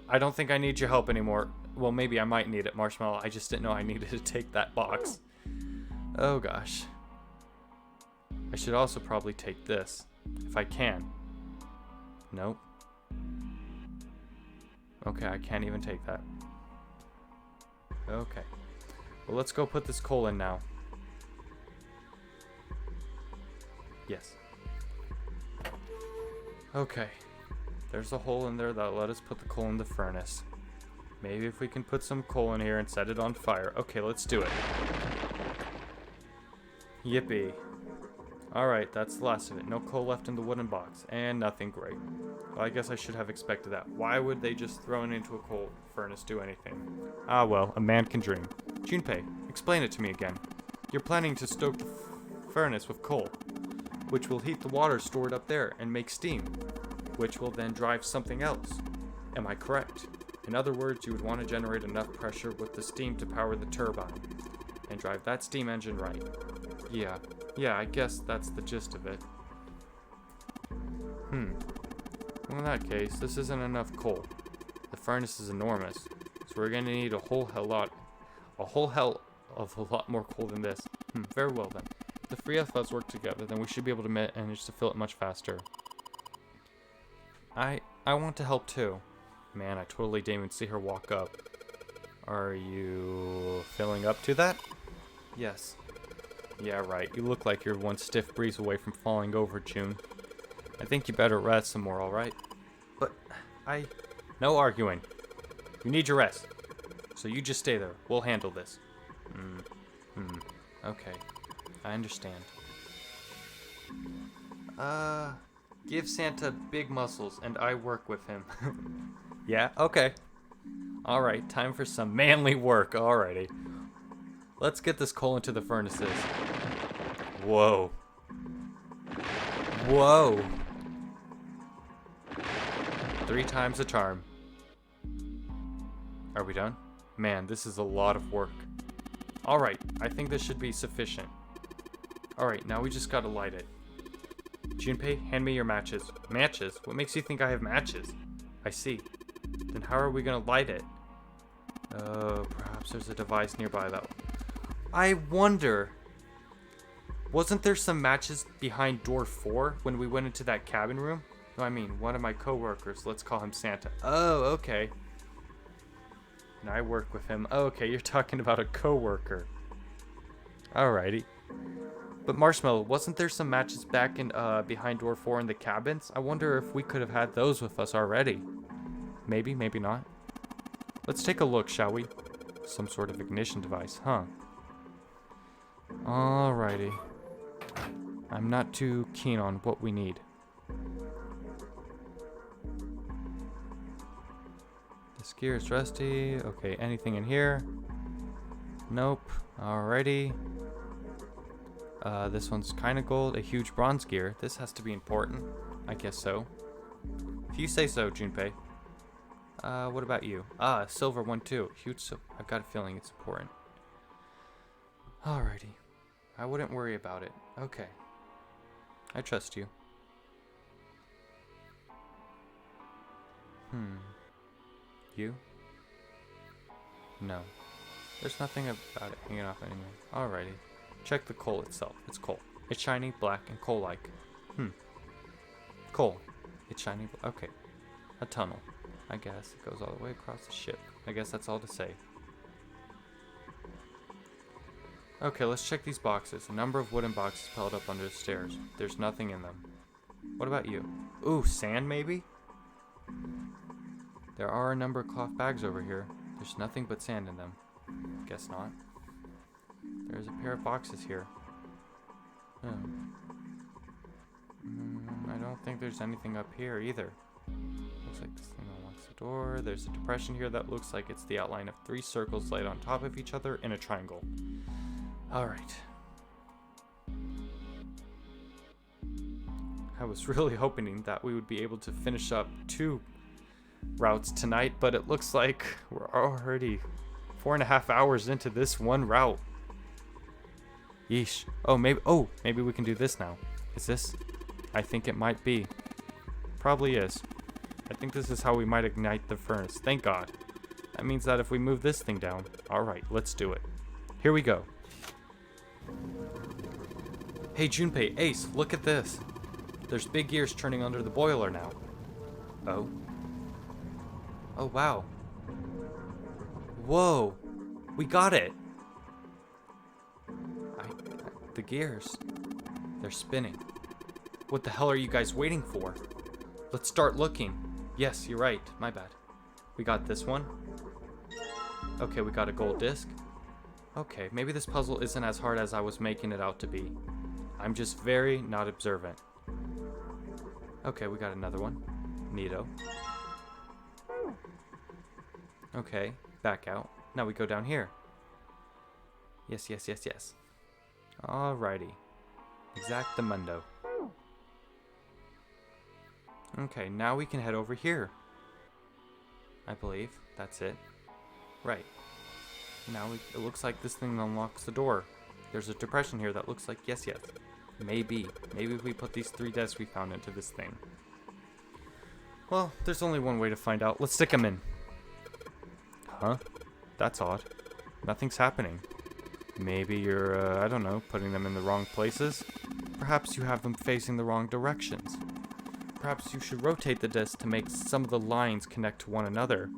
I don't think I need your help anymore. Well, maybe I might need it, Marshmallow. I just didn't know I needed to take that box. Oh, gosh. I should also probably take this, if I can. Nope. Okay, I can't even take that. Okay. Well, let's go put this coal in now. Yes. Okay. There's a hole in there that'll let us put the coal in the furnace. Maybe if we can put some coal in here and set it on fire. Okay, let's do it. Yippee. Alright, that's the last of it. No coal left in the wooden box. And nothing great. Well, I guess I should have expected that. Why would they just throw it into a coal furnace do anything? Ah well, a man can dream. Junpei, explain it to me again. You're planning to stoke the furnace with coal, which will heat the water stored up there and make steam, which will then drive something else. Am I correct? In other words, you would want to generate enough pressure with the steam to power the turbine, and drive that steam engine right. Yeah, I guess that's the gist of it. Well, in that case, this isn't enough coal. The furnace is enormous, so we're gonna need a whole hell of a lot more coal than this. Very well then. If the three of us work together, then we should be able to manage to fill it much faster. I want to help too. Man, I totally didn't even see her walk up. Are you filling up to that? Yes. Yeah, right. You look like you're one stiff breeze away from falling over, June. I think you better rest some more, alright? But, no arguing. You need your rest. So you just stay there. We'll handle this. Okay. I understand. Give Santa big muscles and I work with him. Yeah, okay. Alright, time for some manly work. Alrighty. Let's get this coal into the furnaces. Whoa. Whoa. 3 times the charm. Are we done? Man, this is a lot of work. Alright, I think this should be sufficient. Alright, now we just gotta light it. Junpei, hand me your matches. Matches? What makes you think I have matches? I see. Then how are we gonna light it? Oh, perhaps there's a device nearby that... I wonder... Wasn't there some matches behind door 4 when we went into that cabin room? No, I mean, one of my co-workers, let's call him Santa. Oh, okay. And I work with him. Okay, you're talking about a co-worker. Alrighty. But Marshmallow, wasn't there some matches back in behind door 4 in the cabins? I wonder if we could have had those with us already. Maybe, maybe not. Let's take a look, shall we? Some sort of ignition device, huh? Alrighty. I'm not too keen on what we need. This gear is rusty. Okay, anything in here? Nope. Alrighty. This one's kind of gold. A huge bronze gear. This has to be important. I guess so. If you say so, Junpei. What about you? Silver one too. Huge silver. I've got a feeling it's important. Alrighty. I wouldn't worry about it. Okay. I trust you. You? No. There's nothing about it hanging off anywhere. Alrighty. Check the coal itself. It's coal. It's shiny, black, and coal-like. Coal. It's shiny. Okay. A tunnel. I guess it goes all the way across the ship. I guess that's all to say. Okay, let's check these boxes. A number of wooden boxes piled up under the stairs. There's nothing in them. What about you? Ooh, sand maybe? There are a number of cloth bags over here. There's nothing but sand in them. Guess not. There's a pair of boxes here. Oh. I don't think there's anything up here either. Looks like this thing unlocks the door. There's a depression here that looks like it's the outline of 3 circles laid on top of each other in a triangle. Alright. I was really hoping that we would be able to finish up 2 routes tonight, but it looks like we're already 4.5 hours into this one route. Yeesh. Oh, maybe we can do this now. Is this? I think it might be. Probably is. I think this is how we might ignite the furnace. Thank God. That means that if we move this thing down. Alright, let's do it. Here we go. Hey Junpei, Ace, look at this. There's big gears turning under the boiler now. Oh. Oh wow. Whoa. We got it. The gears. They're spinning. What the hell are you guys waiting for? Let's start looking. Yes, you're right. My bad. We got this one. Okay, we got a gold disc. Okay, maybe this puzzle isn't as hard as I was making it out to be. I'm just very not observant. Okay, we got another one. Neato. Okay, back out. Now we go down here. Yes, yes, yes, yes. Alrighty. Exactamundo. Okay, now we can head over here. I believe that's it. Right. Now it looks like this thing unlocks the door. There's a depression here that looks like yes. Maybe if we put these 3 desks we found into this thing. Well, there's only one way to find out. Let's stick them in. Huh? That's odd. Nothing's happening. Maybe you're, I don't know, putting them in the wrong places? Perhaps you have them facing the wrong directions. Perhaps you should rotate the disc to make some of the lines connect to one another.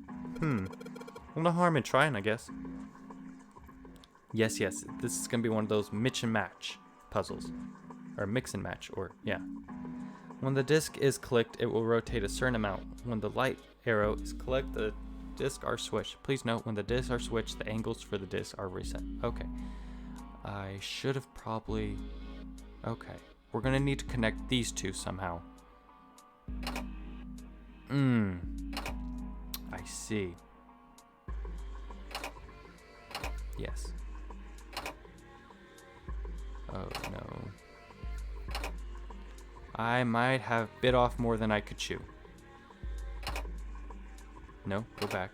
Well, no harm in trying, I guess. Yes, this is gonna be one of those mix and match puzzles. Or mix and match, or, yeah. When the disc is clicked, it will rotate a certain amount. When the light arrow is clicked, the discs are switched. Please note, when the discs are switched, the angles for the discs are reset. Okay. I should have probably... Okay. We're gonna need to connect these 2 somehow. I see. Yes. Oh no. I might have bit off more than I could chew. No, go back.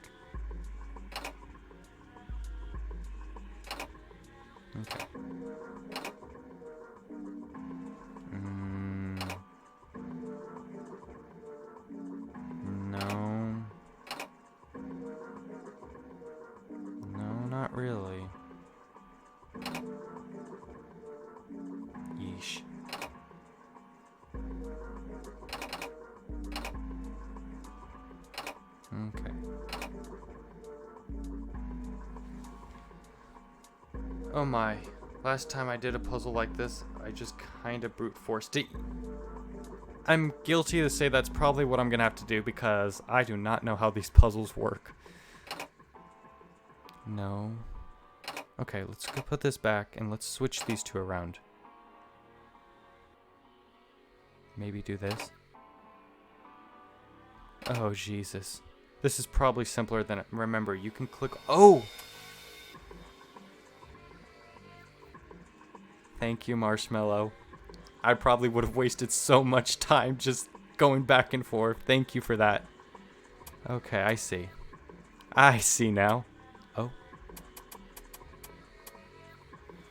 Okay. No. No, not really. Yeesh. Okay. Oh my. Last time I did a puzzle like this, I just kinda brute forced it. I'm guilty to say that's probably what I'm gonna have to do because I do not know how these puzzles work. No. Okay, let's go put this back and let's switch these 2 around. Maybe do this. Oh, Jesus. This is probably simpler than it. Remember, you can click... Oh! Thank you, Marshmallow. I probably would have wasted so much time just going back and forth. Thank you for that. Okay, I see. I see now. Oh.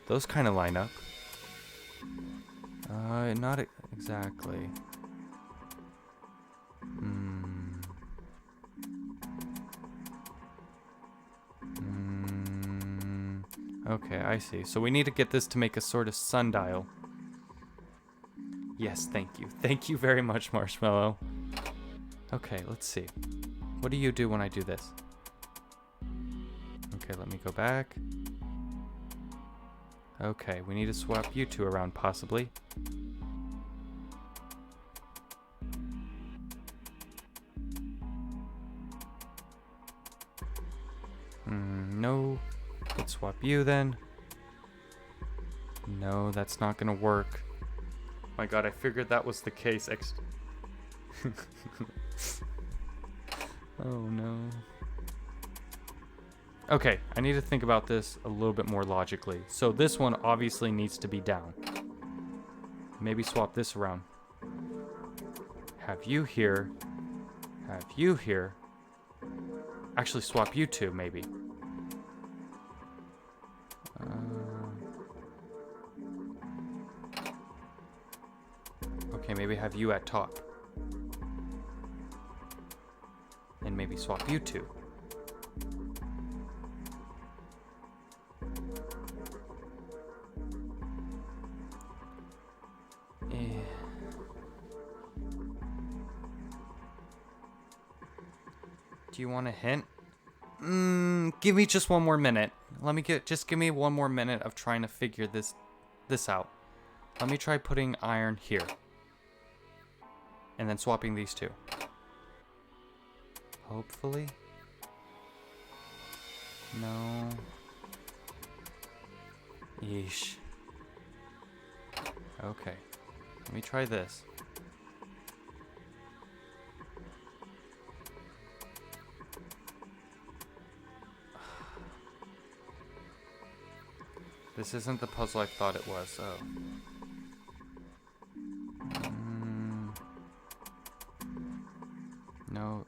Those kind of line up. Not exactly. Okay, I see. So we need to get this to make a sort of sundial. Yes, thank you. Thank you very much, Marshmallow. Okay, let's see. What do you do when I do this? Okay, let me go back. Okay, we need to swap you two around, possibly. No. Let's swap you then. No, that's not gonna work. My god, I figured that was the case. Oh no. Okay, I need to think about this a little bit more logically. So this one obviously needs to be down. Maybe swap this around. Have you here. Have you here. Actually swap you two, maybe. Okay, maybe have you at top. And maybe swap you two. Do you want a hint? Give me just one more minute. Just give me one more minute of trying to figure this out. Let me try putting iron here. And then swapping these two. Hopefully. No. Yeesh. Okay. Let me try this. This isn't the puzzle I thought it was. Oh. No.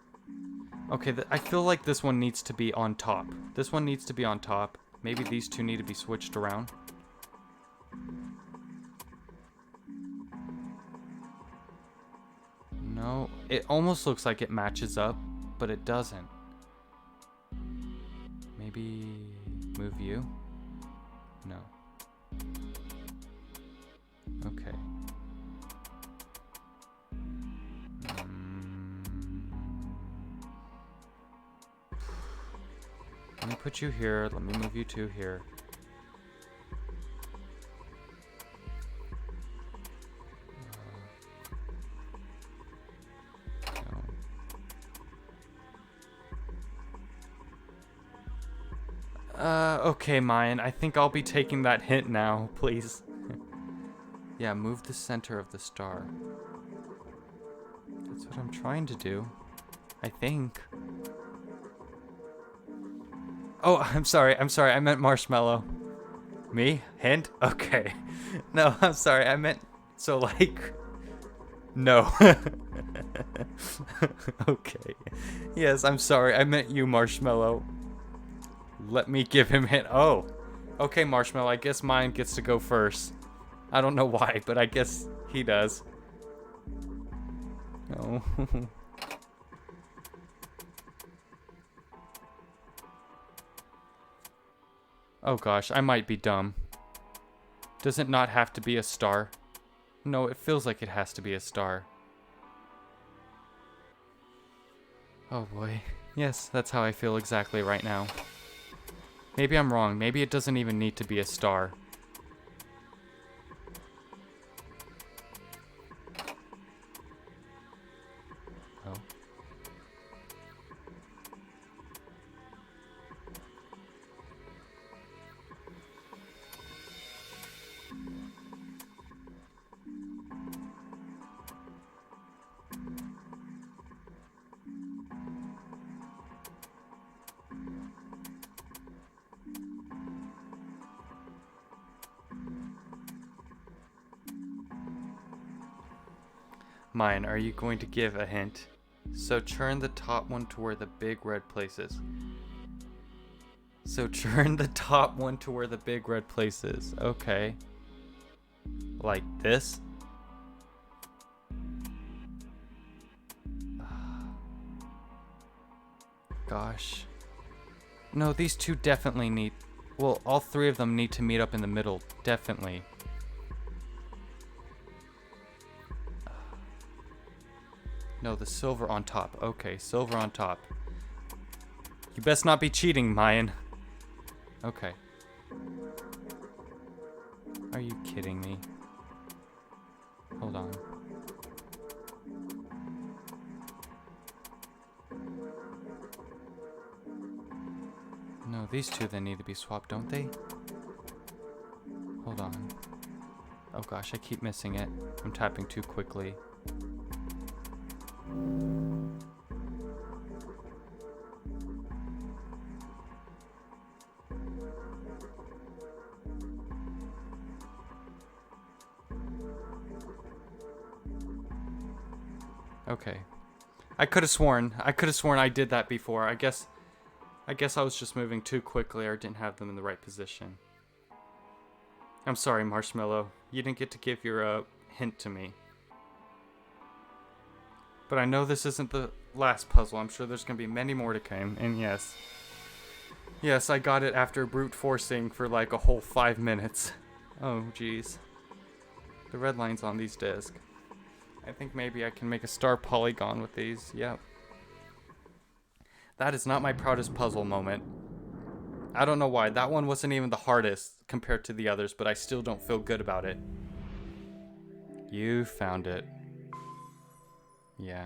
Okay, I feel like this one needs to be on top. This one needs to be on top. Maybe these two need to be switched around. No, it almost looks like it matches up, but it doesn't. Maybe move you? No. Okay. Let me put you here. Let me move you two here. Okay, Mayan. I think I'll be taking that hint now, please. Yeah, move the center of the star. That's what I'm trying to do. I think. Oh, I'm sorry. I meant Marshmallow. Me? Hint? Okay. No, I'm sorry. I meant... So, like... No. Okay. Yes, I'm sorry. I meant you, Marshmallow. Let me give him hint. Oh. Okay, Marshmallow. I guess mine gets to go first. I don't know why, but I guess he does. No. Oh gosh, I might be dumb. Does it not have to be a star? No, it feels like it has to be a star. Oh boy. Yes, that's how I feel exactly right now. Maybe I'm wrong. Maybe it doesn't even need to be a star. Oh. Mine, are you going to give a hint? So turn the top one to where the big red place is. So turn the top one to where the big red place is. Okay. Like this? Gosh. No, these two definitely need... Well, all three of them need to meet up in the middle, definitely. No, the silver on top. Okay, silver on top. You best not be cheating, Mayan. Okay. Are you kidding me? Hold on. No, these two then need to be swapped, don't they? Hold on. Oh gosh, I keep missing it. I'm tapping too quickly. Okay. I could have sworn I did that before. I guess I was just moving too quickly or didn't have them in the right position. I'm sorry, Marshmallow. You didn't get to give your hint to me. But I know this isn't the last puzzle. I'm sure there's going to be many more to come. And yes. Yes, I got it after brute forcing for like a whole 5 minutes. Oh, jeez. The red line's on these discs. I think maybe I can make a star polygon with these. Yep. That is not my proudest puzzle moment. I don't know why. That one wasn't even the hardest compared to the others, but I still don't feel good about it. You found it. Yeah.